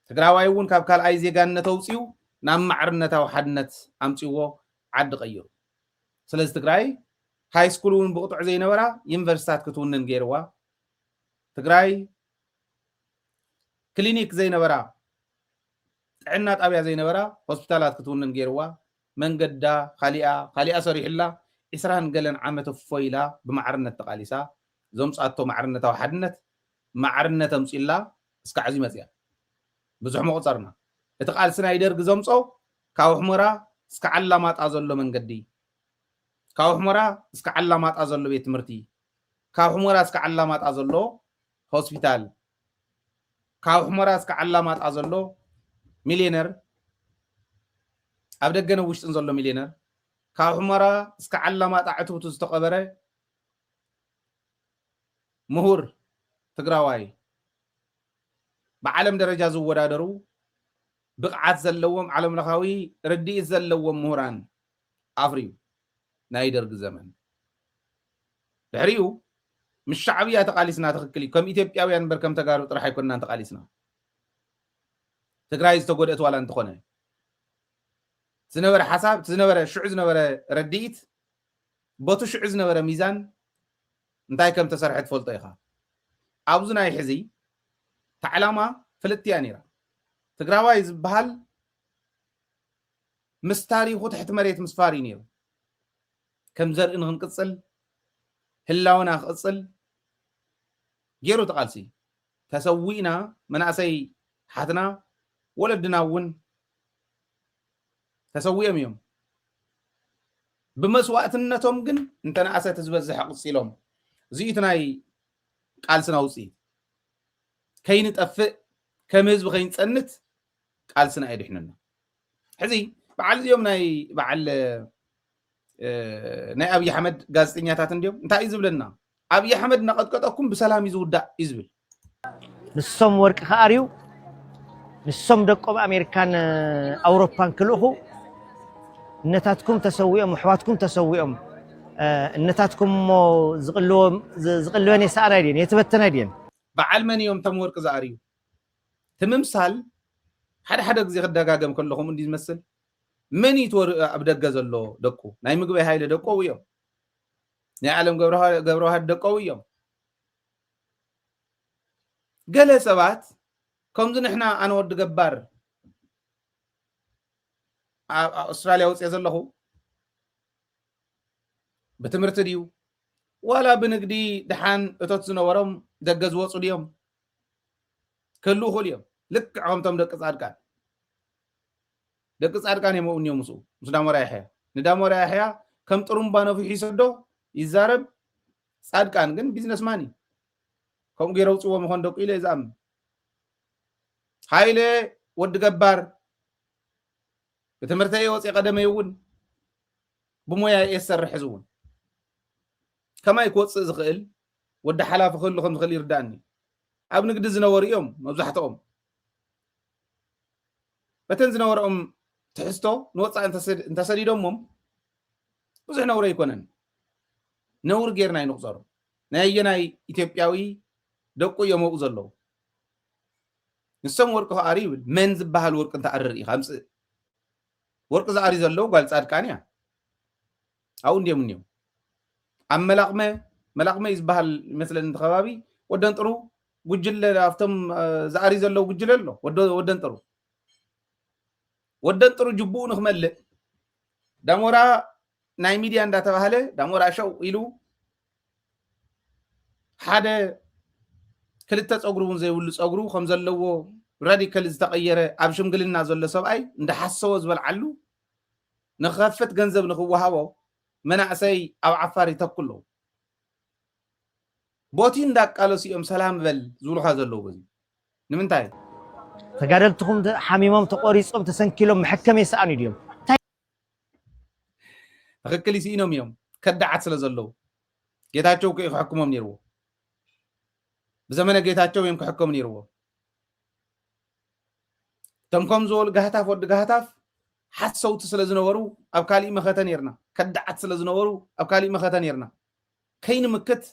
تግራዋይ ون كاب كال اي زيغا نتوصيو نام معرنتا وحدنت امصيو عد قيرو سلاز تግራይ هاي سكولون بقطع زي نبرا يونيفرسيتات كتونن غيروا تግራይ كلينيك زي نبرا عنا طابيا زي نبرا هوسبيتالات كتونن غيروا منغدا خاليا صريح الله اسران قلن عامه فويلا بمعرنه تقاليسا زمصاتو معرنه وحدنت معرنه تمصيلا اسكا عزي مصيا بزح مقصرنا اتقال سنا يدرغ زمصو كاو حمرا اسكا علامات ازلو منغدي كاو حمرا اسكا علامات ازلو بيت مرتي كاو حمرا اسكا علامات ازلو هوسبيتال كاو حمرا اسكا علامات ازلو مليونير ابدغنا وشت انزلو مليونير كاو حمرا اسكا علامات اعتبت استقبره مهور تግራዋይ بعالم درجه زودادرو بقعات زلوم عالم لخاوي ردي زلوم مهران افريو نايدرغ زمن دحريو مش شعبيه تقاليسنا تخكلي كم اثيوبياويان بركم تغارو طرح يكوننا تقاليسنا تግራይ ዝተጎደት ዋላ እንትኾነ ዝነበረ ሓሳብ ዝነበረ ሽዑ ዝነበረ ረዲት ቦቱ ሽዑ ዝነበረ ሚዛን እንታይ ከም ተሰርሐት ፈልጦ ኢኻ ኣብዙ ናይ ሕዚ ተዓላማ ፍልጥያ ነይራ ትግራዋይ ዝበሃል ምስ ታሪኹ ትሕቲ መሬት ምስፋሪ ነይሩ ከም ዘርኢ ንክንቅፅል ህላውና ክቅፅል ገይሩ ተቃልሲ ተሰዊእና መናእሰይ ሓትና ወለድና እውን ተሰዊኦም እዮም ብመስዋዕትነቶም ግን እንተነኣሰ ዝበዝሕ ቅፂሎም እዚኡ ናይ ቃልስና ውፅኢት ከይንጠፍእ ከም ህዝቢ ከይንፀንት ቃልስና የድሕነና ሕዚ በዓል እዚኦም ናይ በዓል ናይ ኣብይ ኣሕመድ ጋዜጠኛታት እንዲኦም እንታይ እዩ ዝብለና ኣብይ ኣሕመድ ነቐጥቀጠኩም ብሰላም እዩ ዝውዳእ እዩ ዝብል ንሶም ወርቂ ከኣርዩ ንሶም ደቆም ኣሜሪካን ኣውሮፓን ክልእኹ እነታትኩም ተሰዊኦም ኣሕዋትኩም ተሰዊኦም እነታትኩም ሞ ዝቕልወን የሰኣና ድየን የተበተና ድየን በዓል መን እዮም ተም ወርቂ ዝኣርዩ ትምምሳል ሓደ ግዜ ክደጋገም ከለኹም እንዲ ዝመስል መን ይትወር ኣብ ደገ ዘሎ ደቁ ናይ ምግበይ ሃይለ ደቆው እዮም ናይ ዓለም ገብረዋህድ ደቆው እዮም ገለ ሰባት ከምዚ ንሕና ኣነ ወዲ ገባር ኣውስትራልያ ወፅየ ዘለኹ بتمرت ديو ولا بنقدي دحان اتوت زنورم دغ زوصو ديوم كلو خوليوم لك عمتم دق صادقان يمونيو مسو مسدامورا يحيى ندامورا يحيى كم طرمبا ነው ፊሒሰዶ ይዛረብ صادقان ግን ቢዝነስ ማኒ ከም ገይረው ጽወ መሆን ደቁ ኢለ ይዛም ሃይለ ወድ ገባር በትምርተይ ወጽ ቀደመ ይውን بمويا يسرح زون كما يكوص زخيل ود حلاف كله خم خلي يرداني اب نقد زنور يوم مبزحتهم بتن زنورهم تحستو نوصا انت سديدهم بزح نور يكونن نور غيرنا ينقصرو نايناي اثيوبياوي دقو يمو زلو نسم ورق قريب من زبحال ورق انت ارري خمس ورق زاري زلو قال صادقانيا او እንደምንየው መላቅመ ይዝባሃል مثلا እንተኸባቢ ወደን ጥሩ ጉጅለ አፍተም ዛሪ ዘለው ጉጅለ ኣሎ ወደን ጥሩ ጅቡ ንክመልእ ዳሞራ ናይ ሚዲያ እንዳተባሃለ ዳሞራ ሸው ኢሉ ሓደ ክልተ ፀጉሩን ዘይውሉ ፀጉሩ ከም ዘለዎ ራዲካል ዝተቀየረ ኣብ ሽምግልና ዘሎ ሰብኣይ እንደሐሰወ ዝበልዓሉ ንኸፈት ገንዘብ ንኽወሃቦ منعسي او عفاري تكلو بوتين داك قالو سيوم سلام بل زولخا زلو بزي نمنتاي تقادلتكم حميمم تقوريصم تسنكيلو محكم يساني ديوم ትክክል ይስኢኖም እዮም ከዳዓት ስለ ዘለዉ ጌታቸው እኮ ይሕክሞም ነይርዎ ብዘመነ ጌታቸው እዮም ክሕከሙ ነይርዎ ተንኮም ዝበሉ ጋህታፍ ወዲ ጋህታፍ ሓሰውቲ ስለ ዝነበሩ ኣብ ካሊእ መኸተ ነርና ከዳዓት ስለ ዝነበሩ ኣብ ካሊእ መኸተ ነርና ከይንምክት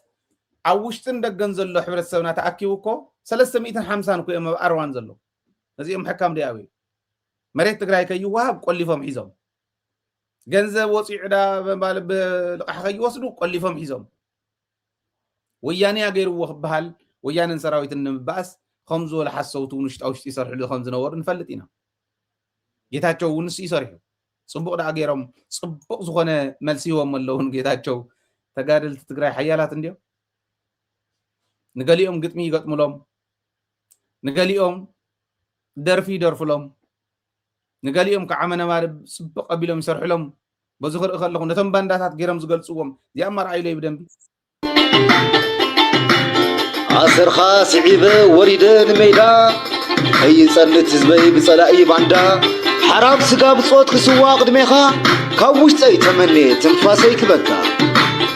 ኣብ ውሽጥን ደገን ዘሎ ሕብረተሰብና ተኣኪቡ እኮ 350 እኮ እዮም ኣብ ኣርዋን ዘሎ እዚኦም ሕካም ድያው መሬት ትግራይ ከይወሃብ ቆሊፎም ሒዞም ገንዘብ ወፂዕ ዕዳ ብልቃሕ ከይወስዱ ቆሊፎም ሒዞም ወያኔ ገይርዎ ክበሃል ወያነን ሰራዊትን ንምባእስ ከም ዝበሉ ሓሰውቲ እውን ውሽጢ ይሰርሕሉ ከም ዝነበሩ ንፈልጥ ኢና ጌታቸው እውን ንሱ ይሰርሑ ፅቡቅ ዳ ገይሮም ፅቡቅ ዝኾነ መልሲ ሂቦም ኣለውን ጌታቸው ተጋደልቲ ትግራይ ሓያላት እንድዮም ንገሊኦም ግጥሚ ይገጥሙሎም ንገሊኦም ደርፊ ይደርፍሎም ንገሊኦም ከዓ መነባርብ ፅቡቅ ኣቢሎም ይሰርሕሎም በዚ ክርኢ ከለኹ ነቶም ባንዳታት ገይሮም ዝገልፅዎም እዚኣ መርኣዩለይ ብደንቢ ዓሰርኻ ስዒበ ወሪደ ንሜዳ ከይፀንት ህዝበይ ብፀላኢ ባንዳ ሓራም ስጋ ብፆት ክስዋ ቅድሜኻ ካብ ውሽጠይ ተመኔ ትንፋሰይ ክበካ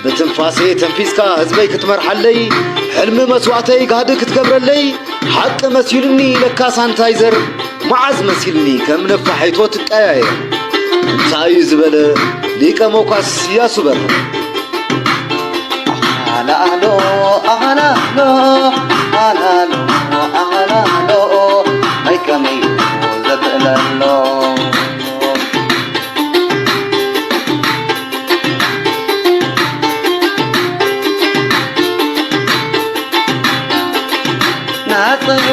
بتنفاسي تنفيسكا هزبي كتمرحلي حلم مسوعتي قاعد كتقبرلي حق مسيلني لكا سانتايزر معز مسيلني كم نفحيتو تتقاير تاي زبله ليك موقاس يا سبر انا لو انا لو انا لو انا لو اي كمي زبلالو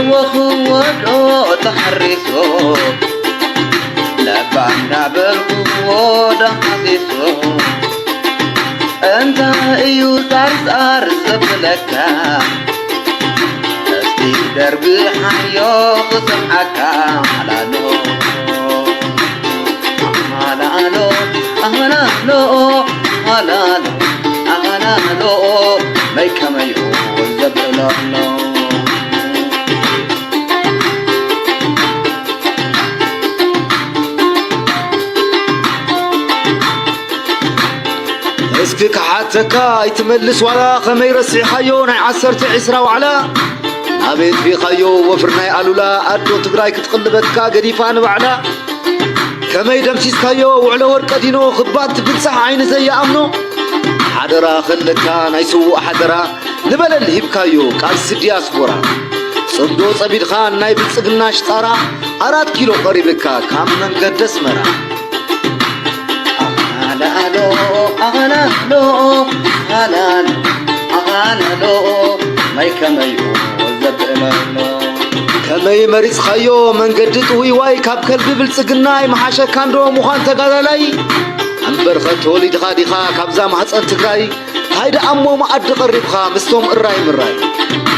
وخوضو تحرسو لبعنا بالقوة حسسو انت ايو صار زبلكا استي دربي حيو سمعك على لو على لو على لو على لو على لو ميكا ميو زبلالو اسكك حاتكا يتملس ولا خمي رسي خيو ناي عسرت عسرا وعلا نابيت في خيو وفرناي قالولا ادو تقراي كتقلبتكا قديفان بعلا كمي دمسيس خيو وعلى ورقة دينو خبات تبنسح عين زي امنو حدرا خلكا نايسو حدرا نبل الهيب خيو قال سدياس بورا صندو صبيد خان ناي بلصقناش طارا 4 كيلو قريبكا كام منقدس مرا أغانلو أغانلو أغانلو ماي كميو زبلالو كمي مريض خيو من قدت ويواي كاب كلب بلصقناي محاشا كاندو مخان تقالالاي أمبر خطولي دخا كابزا محصن تقراي هايدا أمو ما أد قريبخا مستوم الراي مراي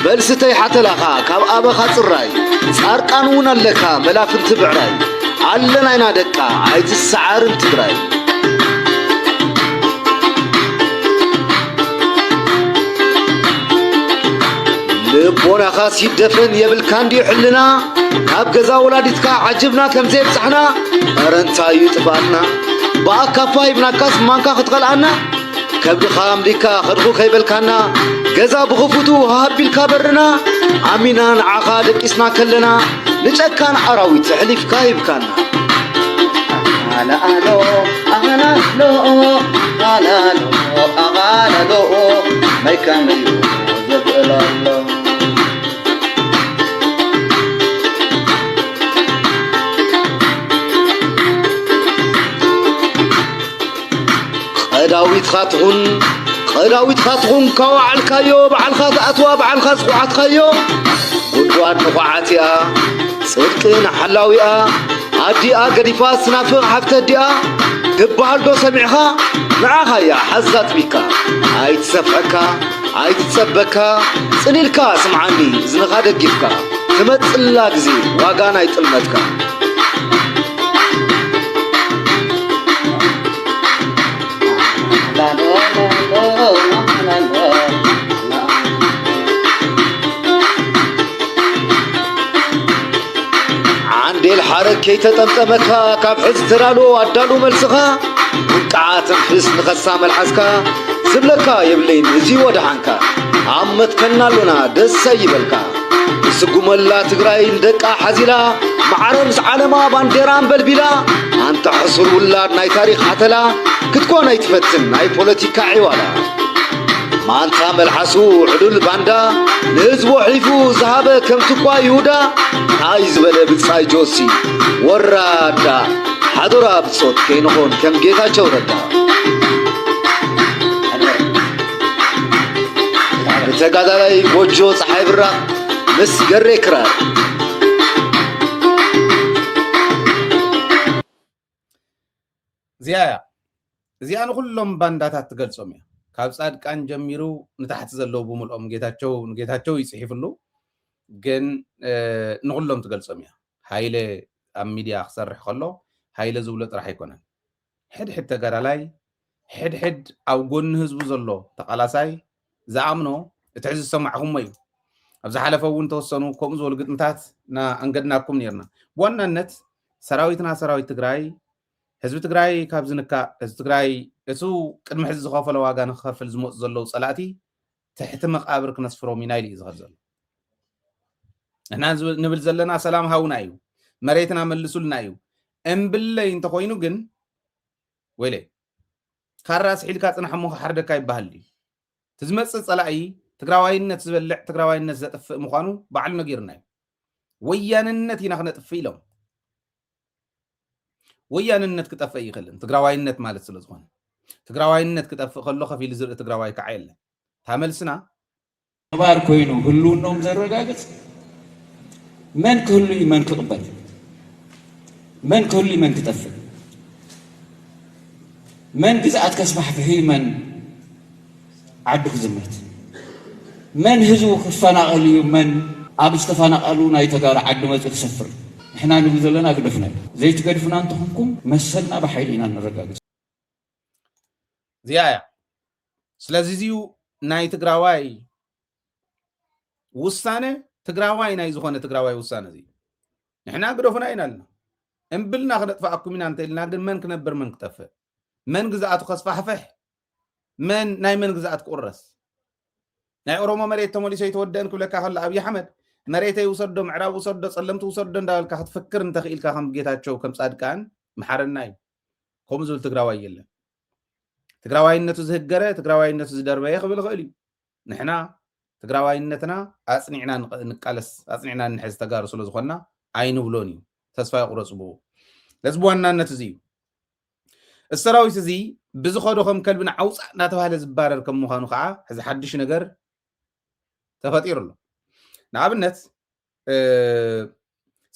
بلستي حتى لخا كاب أبا خاصراي صار قانونا لكا ملافن تبعراي علنا ينا دكا عايز السعار تقراي لبونا خاص يدفن يبل كاندي حلنا كاب غزا ولادتك عجبنا كم زي بصحنا ارنتا يطفانا باكافا يبنا كاس مانكا خطقلعنا كبد خام ديكا خدخو كيبلكانا غزا بخفوتو هابيل كابرنا امينان عقاد قسنا كلنا نچكان عراويت حليف كايبكانا انا الو انا لو انا لو اغانا لو ما يكملوا زبلالو قداويت خاتون كوعل كايو بعل خات اتوا بعل خات قعات كايو قدوات نقعاتيا صدقين حلاويا اديا قديفاس نافق حفتديا قبال دو سمعها معها يا حزات بيكا اي تسفعكا اي تسبكا صليلكا سمعني زنخا دقيفكا تمصلا غزي واغانا يطلمتكا عندي الحركة تطمطمكا كاب حز ترالو ادالو ملسخا وقع تنفس نخسا ملحسكا زبلكا يبلين زي ودحانكا عمت كنا لنا دسا يبلكا سقوم الله تقرأي دقا حزيلا معرمس عالما بانديران بلبلا أنت حصر ولاد ناي تاريخ حتلا كتكون ناي تفتن ناي بوليتيكا عوالا ما أنت ملحسو عدول باندا نزبو حلفو زهابة كم تقوى يهودا عايز بلا بتصاي جوسي ورادا حضورا بصوت كينخون كم جيتا جوردا بتقادلاي بوجو صحي برا مس قري كرار زيانا كلهم بانداتات تقلصهم يا ካብ ጻድቃን ጀሚሩ ንታሕቲ ዘለዎ ብምልኦም ጌታቸው ይጽሒፍሉ ግን ንኩሎም ትገልጾም እያ ሃይለ ኣብ ሚድያ ክሰርሕ ከሎ ሃይለ ዝብሎ ጥራሕ ኣይኮነን ሕድሕድ ተጋዳላይ ሕድሕድ ኣብ ጎኒ ህዝቡ ዘሎ ተቃላሳይ ዝኣምኖ እቲ ሕዚ ዝሰማዕኹሞ እዩ ኣብ ዝሓለፈ እውን ተወሰኑ ከምኡ ዝበሉ ግጥምታት አንገድናኩም ነርና ብዋናነት ሰራዊትና ሰራዊት ትግራይ ህዝቢ ትግራይ ካብ ዝንካእ ህዝቢ ትግራይ እሱ ቅድሚ ሕዚ ዝኸፈለ ዋጋ ንክኸፍል ዝመፁ ዘለው ፀላእቲ ትሕቲ መቃብር ክነስፍሮም ኢና ኢሉ እዩ ዝኸድ ዘሎ ንሕና ንብል ዘለና ሰላም ሃውና እዩ መሬትና መልሱልና እዩ እምብለይ እንተኮይኑ ግን ወይለ ካራስ ሒልካ ፅናሕ እሞ ክሓርደካ ይበሃል ድዩ ትዝመፅእ ፀላኢ ትግራዋይነት ዝበልዕ ትግራዋይነት ዘጥፍእ ምዃኑ ባዕሉ ነጊርና እዩ ወያንነት ኢና ክነጥፍእ ኢሎም ወያንነት ክጠፍእ ይኽእልን ትግራዋይነት ማለት ስለ ዝኾነ ትግራዋይነት ክጠፍእ ከሎ ከፊል ዝርኢ ትግራዋይ ከዓ የለን ታመልስና ነባር ኮይኑ ህልውናኦም ዘረጋግፅ መን ክህሉ መን ክቕበል መን ክህሉ መን ክጠፍእ መን ግዝኣት ከስፋሕፍሒ መን ዓዱ ክዝመት መን ህዝቡ ክፈናቐል እዩ መን ኣብ ዝተፈናቐሉ ናይ ተጋሩ ዓዱ መፅኡ ክሰፍር ንሕና ንብል ዘለና ግደፍና ዘይትገድፍና እንትኾንኩም መሰልና ብሓይሊ ኢና ንረጋግፅ زيايا ስለዚህ እዚዩ ናይ ትግራዋይ ውሳነ ትግራዋይ ናይ ዝኾነ ትግራዋይ ውሳነ እዚ ንሕና ግደፍና ኢና ኣለና እምብልና ክነጥፋኣኩም ኢና እንተኢልና ግን መን ክነብር መን ክጠፍእ መን ግዝኣቱ ከስፋሕፍሕ መን ናይ መን ግዝኣት ክቁረስ ናይ ኦሮሞ መሬት ተመሊሶ ይተወደአን ክብለካ ከሎ ኣብይ ኣሕመድ መሬተይ ውሰዶ ምዕራብ ውሰዶ ፀለምቲ ውሰዶ እንዳበልካ ክትፍክር እንተኽኢልካ ከም ጌታቸው ከም ጻድቃን መሓረና እዩ ከምኡ ዝብል ትግራዋይ የለን ትግራዋይነቱ ዝህገረ ትግራዋይነቱ ዝደርበየ ክብል ክእል እዩ ንሕና ትግራዋይነትና ኣፅኒዕና ንቃለስ ኣፅኒዕና ንሕዝ ተጋሩ ስለ ዝኾንና ኣይንብሎን እዩ ተስፋ ይቁረፁ ብኡ ለዚ ብዋናነት እዚ እዩ እዚ ሰራዊት እዚ ብዝኸዶ ከም ከልቢ ንዓውፃእ እናተባሃለ ዝባረር ከም ምዃኑ ከዓ ሕዚ ሓድሽ ነገር ተፈጢሩ ኣሎ ንኣብነት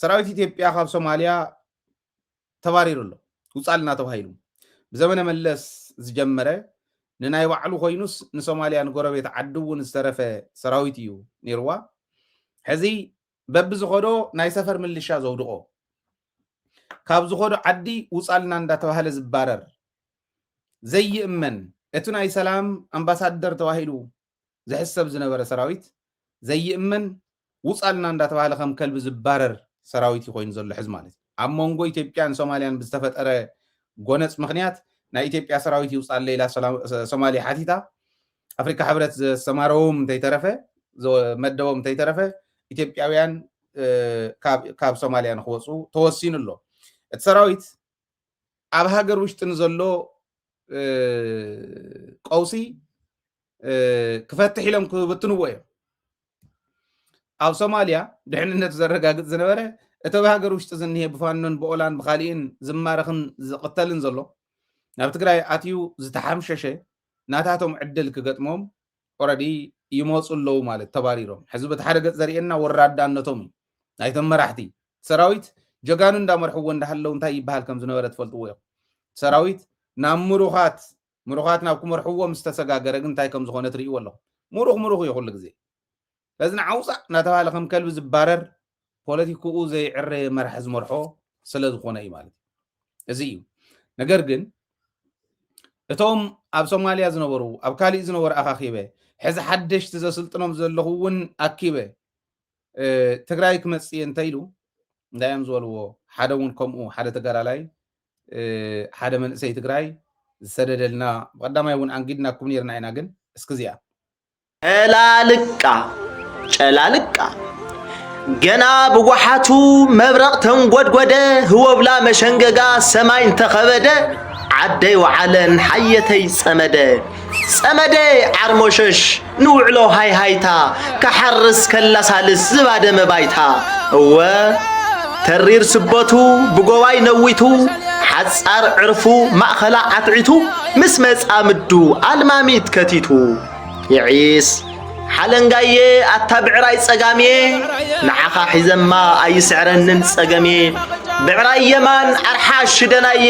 ሰራዊት ኢትዮጵያ ካብ ሶማልያ ተባሪሩ ኣሎ ውፃልና ተባሂሉ ብዘመነ መለስ ዝጀመረ ንናይ ባዕሉ ኮይኑስ ንሶማልያ ንጎረቤት ዓዲ እውን ዝተረፈ ሰራዊት እዩ ነይርዋ ሕዚ በቢ ዝኸዶ ናይ ሰፈር ምልሻ ዘውድቆ ካብ ዝኸዶ ዓዲ ውፃልና እንዳተባሃለ ዝባረር ዘይእመን እቲ ናይ ሰላም ኣምባሳደር ተባሂሉ ዝሕሰብ ዝነበረ ሰራዊት ዘይእመን ውፃልና እንዳተባሃለ ከም ከልቢ ዝባረር ሰራዊት ኮይኑ ዘሎ ሕዚ ማለት ኣብ መንጎ ኢትዮጵያን ሶማልያን ብዝተፈጠረ ጎነፅ ምክንያት ናይ ኢትዮጵያ ሰራዊት ይውፃል ሌላ ሶማሊያ ሓቲታ ኣፍሪካ ሕብረት ዘሰማረዎም እንተይተረፈ መደቦም እንተይተረፈ ኢትዮጵያውያን ካብ ሶማልያ ንክወፁ ተወሲኑ ኣሎ እቲ ሰራዊት ኣብ ሃገር ውሽጢ ንዘሎ ቀውሲ ክፈትሕ ኢሎም ክብትንዎ እዮም ኣብ ሶማልያ ድሕንነቱ ዘረጋግፅ ዝነበረ እቲ ኣብ ሃገር ውሽጢ ዝኒሄ ብፋኖን ብኦላን ብካሊእን ዝማረኽን ዝቕተልን ዘሎ ናብ ትግራይ ኣትዩ ዝተሓምሸሸ ናታቶም ዕድል ክገጥሞም ኦረዲ ይመፁ ኣለዉ ማለት ተባሪሮም ሕዚ በቲ ሓደ ገፅ ዘርእየና ወራዳነቶም እዩ ናይቶም መራሕቲ ሰራዊት ጀጋኑ እንዳመርሕዎ እንዳሃለው እንታይ ይበሃል ከም ዝነበረ ትፈልጥዎ እዮም ሰራዊት ናብ ምሩኻት ናብ ክመርሕዎ ምስ ተሰጋገረ ግን እንታይ ከም ዝኾነ ትርእይዎ ኣለኹም ምሩኽ እዩ ኩሉ ግዜ ስለዚ ንዓውፃእ እናተባሃለ ከም ከልቢ ዝባረር ፖለቲክኡ ዘይዕረ መራሒ ዝመርሖ ስለ ዝኾነ እዩ ማለት እዚ እዩ ነገር ግን እቶም ኣብ ሶማልያ ዝነበሩ ኣብ ካሊእ ዝነበሩ ኣኻኺበ ሕዚ ሓደሽቲ ዘስልጥኖም ዘለኹ እውን ኣኪበ ትግራይ ክመፅእ እንተኢሉ እንዳዮም ዝበልዎ ሓደ እውን ከምኡ ሓደ ተጋዳላይ ሓደ መንእሰይ ትግራይ ዝሰደደልና ቀዳማይ እውን አንጊድናኩም ነርና ኢና ግን እስከዚያ ጨላልቃ ገና ብጓሓቱ መብረቕ ተንጎድጎደ ህወብላ መሸንገጋ ሰማይ እንተኸበደ ዓደይ ወዓለን ሓየተይ ጸመደ ዓርሞሸሽ ንውዕሎ ሃይሃይታ ከሓርስ ከላሳልስ ዝባደ መባይታ እወ ተሪር ስበቱ ብጎባይ ነዊቱ ሓጻር ዕርፉ ማእኸላ ዓትዒቱ ምስ መጻ ምዱ አልማሚት ከቲቱ ይዒስ ሓለንጋዬ አታብዕራይ ጸጋሜ ንዓኻ ሒዘማ ኣይስዕረንን ጸገሜ ብዕራይ የማን ዓርሓ ሽደናዬ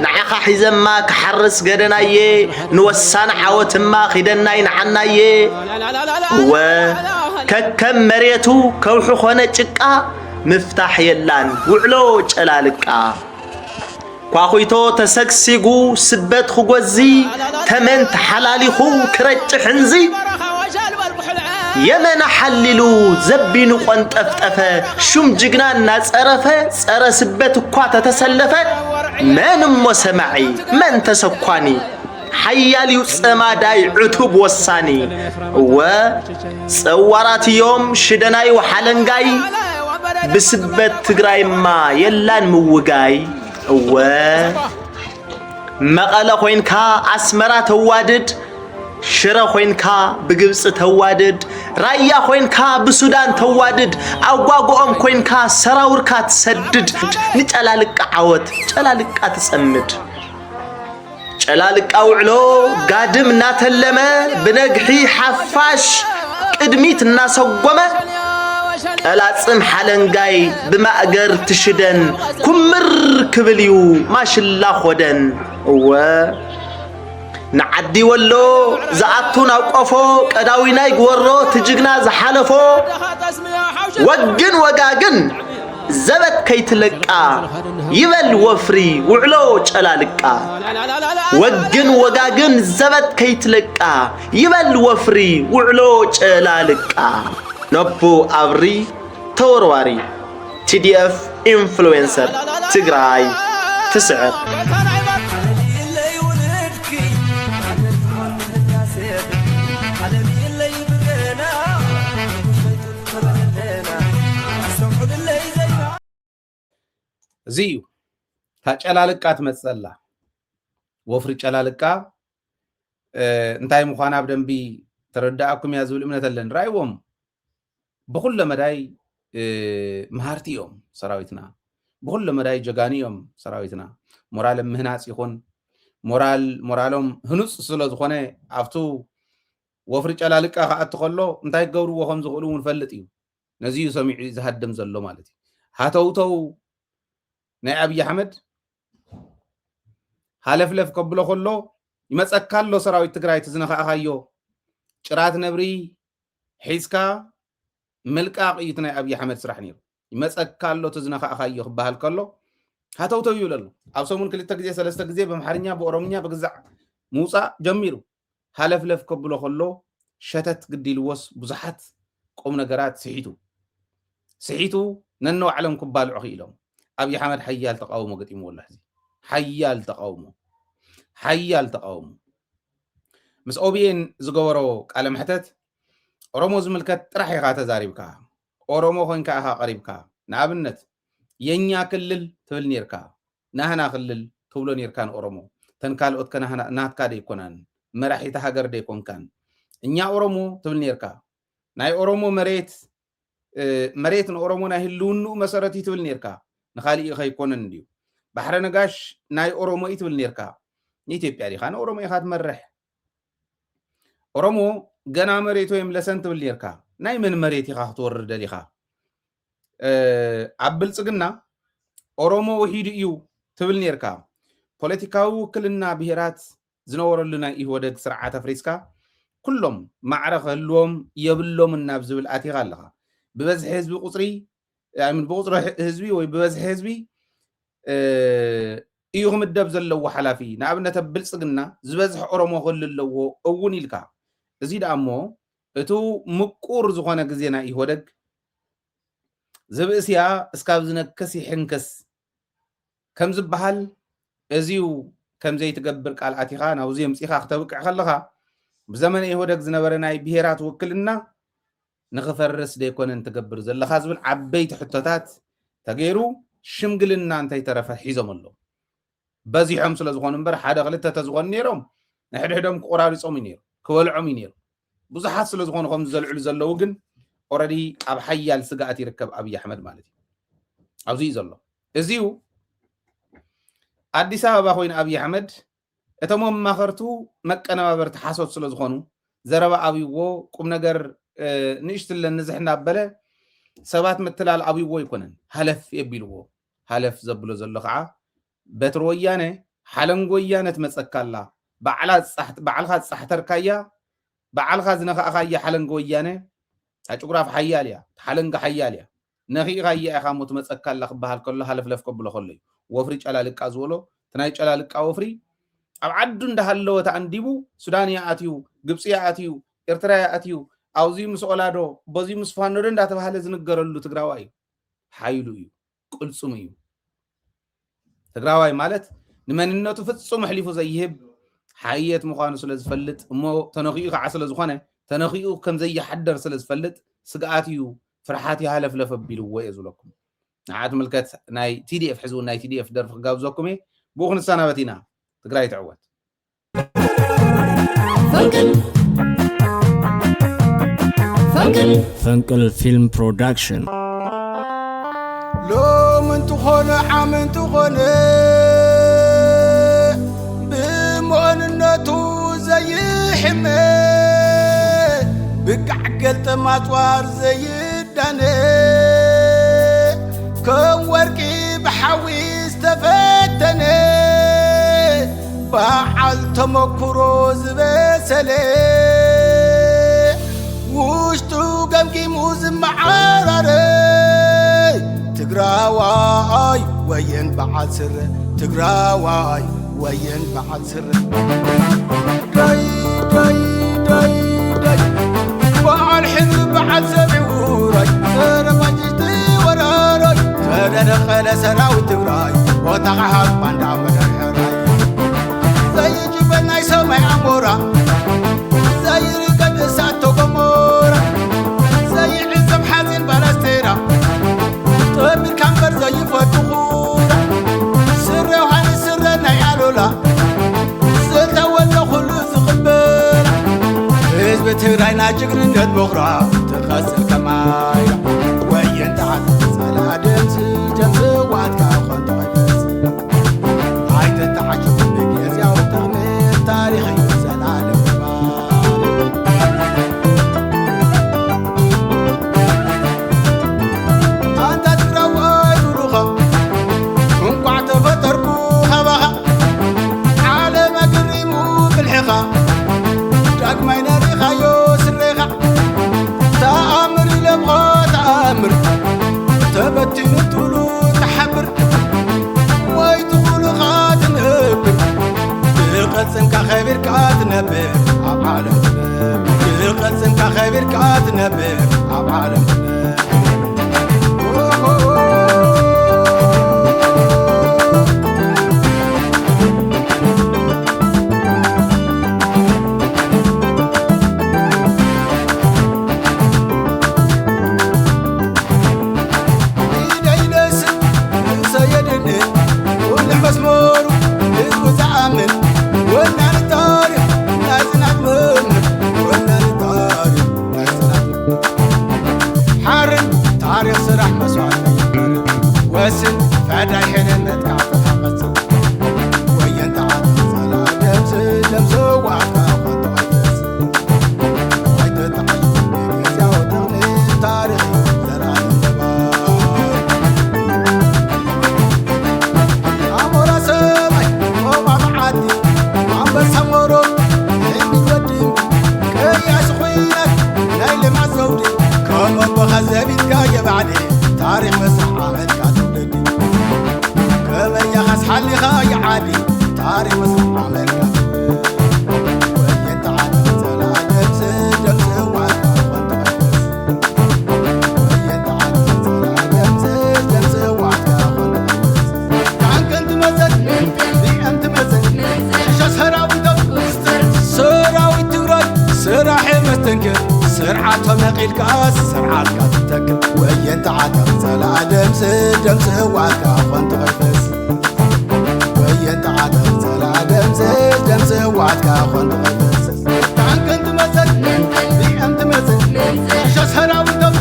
ንዓኻ ሒዘማ ክሓርስ ገደናዬ ንወሳን ዓወትማ ኺደናይ ንዓናዬ እወ ከከም መሬቱ ከውሑ ኾነ ጭቃ ምፍታሕ የላን ውዕሎ ጨላልቃ ኳኹይቶ ተሰግሲጉ ስበት ኽጐዚ ተመን ተሓላሊኹ ክረጭ ሕንዚ የመን ሓሊሉ ዘቢኑ ቈንጠፍጠፈ ሹም ጅግና እናጸረፈ ጸረ ስበት እኳ ተተሰለፈ መን እሞ ሰማዒ መን ተሰኳኒ ሓያልዩ ጸማዳይ ዕቱብ ወሳኒ እወ ጸዋራት እዮም ሽደናይ ወሓለንጋይ ብስበት ትግራይማ የላን ምውጋይ እወ መቐለ ኾይንካ አስመራ ተዋድድ ሽረ ኾይንካ ብግብጽ ተዋድድ ራያ ኾይንካ ብሱዳን ተዋድድ አጓጉኦም ኾይንካ ሰራውርካ ትሰድድ ንጨላልቃ ዓወት ጨላልቃ ትጸምድ ጨላልቃ ውዕሎ ጋድም እናተለመ ብነግሒ ሓፋሽ ቅድሚት እናሰጎመ ቀላጽም ሓለንጋይ ብማእገር ትሽደን ኩምር ክብልዩ ማሽላ ኾደን እወ ንዓዲ ወሎ ዝኣቱን አውቆፎ ቀዳዊናይ ግወሮ ትጅግና ዝሓለፎ ወግን ወጋግን ዘበት ከይትለቃ ይበል ወፍሪ ውዕሎ ጨላልቃ ወግን ወጋግን ዘበት ከይትለቃ ይበል ወፍሪ ውዕሎ ጨላልቃ ነቦ አብሪ ተወርዋሪ TDF ኢንፍሉዌንሰር ትግራይ ትስዕር እዚዩ ታጨላልቃ ትመጸላ ወፍሪ ጨላልቃ እንታይ ምዃና ብደንቢ ተረዳእኩም ያ ዝብል እምነት አለን ራይዎም بكل مداي مهارتيهم سراويتنا بكل مداي جغانيهم سراويتنا مورال مهناص يكون مورالهم هنوص سلو زخونه افتو وفر ጨላልቃ አትخلو እንታይ ገብሩ ወኸም ዝኽሉ ንፈልጥ እዩ ነዚዩ ሰሚዑ ዝሃደም ዘሎ ማለት እዩ ሃተውተው ናይ አብይ አሕመድ ሃለፍለፍ ከብሎ ኸሎ ይመጸካሎ ሰራዊት ትግራይ ትዝነኻኻዮ ጭራት ነብሪ ሒዝካ መልቃቅ እዩ ናይ አብይ አሕመድ ስራሕ ነይሩ ይመጸካሎ ትዝነኻኻዮ ክባሃል ከሎ ሃተውተው ይብለሉ ኣብ ሰሙን ክልተ ግዜ ሰለስተ ግዜ በመሓርኛ በኦሮምኛ በግዛዕ ሙፃእ ጀሚሩ ሃለፍለፍ ከብሎ ኸሎ ሸተት ግዲልዎስ ብዙሓት ቁም ነገራት ስሒቱ ነነው ዓለም ክባልዑ ኽኢሎም አብይ አሕመድ ሓያል ተቃውሞ ገጢሙ ወላሂ ሓያል ተቃውሞ ምስ ኦቢኤን ዝገበሮ ቃለ መሕተት ኦሮሞ ዝምልከት ጥራሕ ኢኻ ተዛሪብካ ኦሮሞ ኾንካ ኢኻ ቀሪብካ ንኣብነት የኛ ክልል ትብል ነርካ ናህና ክልል ትብሎ ነርካ ንኦሮሞ ተንካልኦት ናትካ ደይኮናን መራሒታ ሃገር ደይኮንካን እኛ ኦሮሞ ትብል ነርካ ናይ ኦሮሞ መሬት ንኦሮሞ ናይ ህልውንኡ መሰረት ትብል ነርካ ንኻሊእ ኸይኮነን እንድዩ ባሕረ ነጋሽ ናይ ኦሮሞ ትብል ነርካ ንኢትዮጵያ ዲኻ ንኦሮሞ ኢኻ ትመርሕ ኦሮሞ ገና መሬት ወይም ለሰን ትብል ነርካ ናይ ምን መሬት ኢኻ ክትወርድ ደሊኻ ኣብ ብልጽግና ኦሮሞ ወሒዱ እዩ ትብል ነርካ ፖለቲካዊ ውክልና ብሄራት ዝነበረሉ ናይ ኢህወደግ ስርዓት ኣፍሪስካ ኩሎም ማዕረ ክህልዎም የብሎም ናብ ዝብል ኣቲኻ ኣለኻ ብበዝሒ ህዝቢ ቁፅሪ ብቁፅሪ ህዝቢ ወይ ብበዝሒ ህዝቢ እዩ ክምደብ ዘለዎ ሓላፊ ንኣብነት ብልጽግና ዝበዝሕ ኦሮሞ ክህሉ ኣለዎ እውን ኢልካ እዚ ደኣ እሞ እቱ ምቁር ዝኾነ ግዜና ኢህወደግ ዝብእስያ እስካብ ዝነከስ ይሕንከስ ከም ዝበሃል እዚዩ كم زي تقبر قال اتيخان او زي مصيخا ختبقع خلخا بزمن يهودك زنبرناي بهيرات وكلنا نغفرس ديكون انت تقبر زلخا زبل عبيت حتتات تغيرو شمغلنا انت يترف حيزم الله بزيحم سلا زغون امبر حدا غلطه تزغون نيرهم نحدهم قراريصوم ينير كولعوم ينير بزحات سلا زغون خم زلعل زلو كن اوريدي اب حيال سغات يركب ابي احمد مالتي ابزي زلو ازيو አዲስ አበባ ሆይን አብይ አህመድ እተሞም ማኸርቱ መቀነባበር ተሐሶት ስለዝኾኑ ዘረባ አብይዎ ቁም ነገር ንሽትለን ዝሕና በለ ሰባት ምትላል አብይዎ ይኮነን ሐለፍ የቢልዎ ሐለፍ ዘብሎ ዘሎ ከዓ በትር ወያነ ሓለንጎ ወያነ ትመጸካላ በዓልኻ ጻሕተርካያ በዓልኻ ዝነኻኻያ ሓለንጎ ወያነ አጭጉራፍ ሓያልያ ሓለንጋ ሓያልያ ነኺኻያ ኢኻ ሞት መጸካላ ክበሃል ከሎ ሐለፍለፍ ከብሎ ከሎ ወፍሪ ጨላልቃ ዝወሎ ተናይ ጨላልቃ ወፍሪ ኣብ ዓዱ እንዳሃለወ ተአንዲቡ ሱዳን ያአትዩ ግብጽ ያአትዩ ኤርትራ ያአትዩ አውዚ ምስኦላዶ በዚ ምስፋኖዶ እንዳተባሃለ ዝንገረሉ ትግራዋይ ሓይሉ እዩ ቁልጹም እዩ ትግራዋይ ማለት ንመንነቱ ፍጹም ሕሊፉ ዘይህብ ሓየት ምዃኑ ስለዝፈልጥ እሞ ተነኺኡ ከዓ ስለዝኾነ ተነኺኡ ከም ዘይሓደር ስለዝፈልጥ ስግኣት እዩ ፍርሓት ይሃለፍለፍ ኣቢልዎ እየ ዝብለኩም نعاد ملكت ناي تي دي اف حزون ناي تي دي اف درف غاوزكمي بوخن سنابتينا تقراي تعوت فنقل فيلم برودكشن لو من تخون عامن تخون بمؤننتو زي حمي بقعقل تماتوار زي داني كم ورقي بحويس تفتني بعل تمكروز بسلي وشتو قمقي موز معارري تقراواي وين بعد سر تقراواي وين بعد سر داي داي داي داي بعل حزب بعد سبعوراي ترمجتي وراراي تدخل سراوي تقراي وتقحط باندع مدحراي زي جبنا يسمع عمورا زي رقد ساتو قمورا زي عزم حزين بلاستيرا طبير كامبر زي فتخورا سر وحاني سرنا يعلولا سلتا ولا خلوص خبرا حزب تقراي ناجقن ندد بخرا تخسر كمايا وين تعال سلادم سجن سوات كاخون تغيس هاي تتعجب بك يا وطني تاريخي سلالم انت تروي روخا انقع تفتركو هواها عالم قريمو بالحقا جاك ما ينريخا يوسريخا تأمر لبغا تأمر تبتن طولو تحبر ويدخل خاتن هبر تلقصن كخبير كاتنبر اب عالم تلقصن كخبير كاتنبر اب عالم سرعتهم يقيل كاس سرعات كاس تكل وين تعاتم سلا دمس هواك أخوان تغيفس وين تعاتم سلا دمس هواك أخوان تغيفس كان كنت مثل بيئم تمثل شاس هراوي دم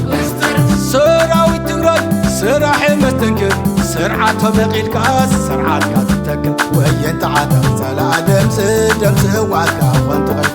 سراوي تغرب سراحي مستنكر سرعتهم يقيل كاس سرعات كاس تكل وين تعاتم سلا دمس هواك أخوان تغيفس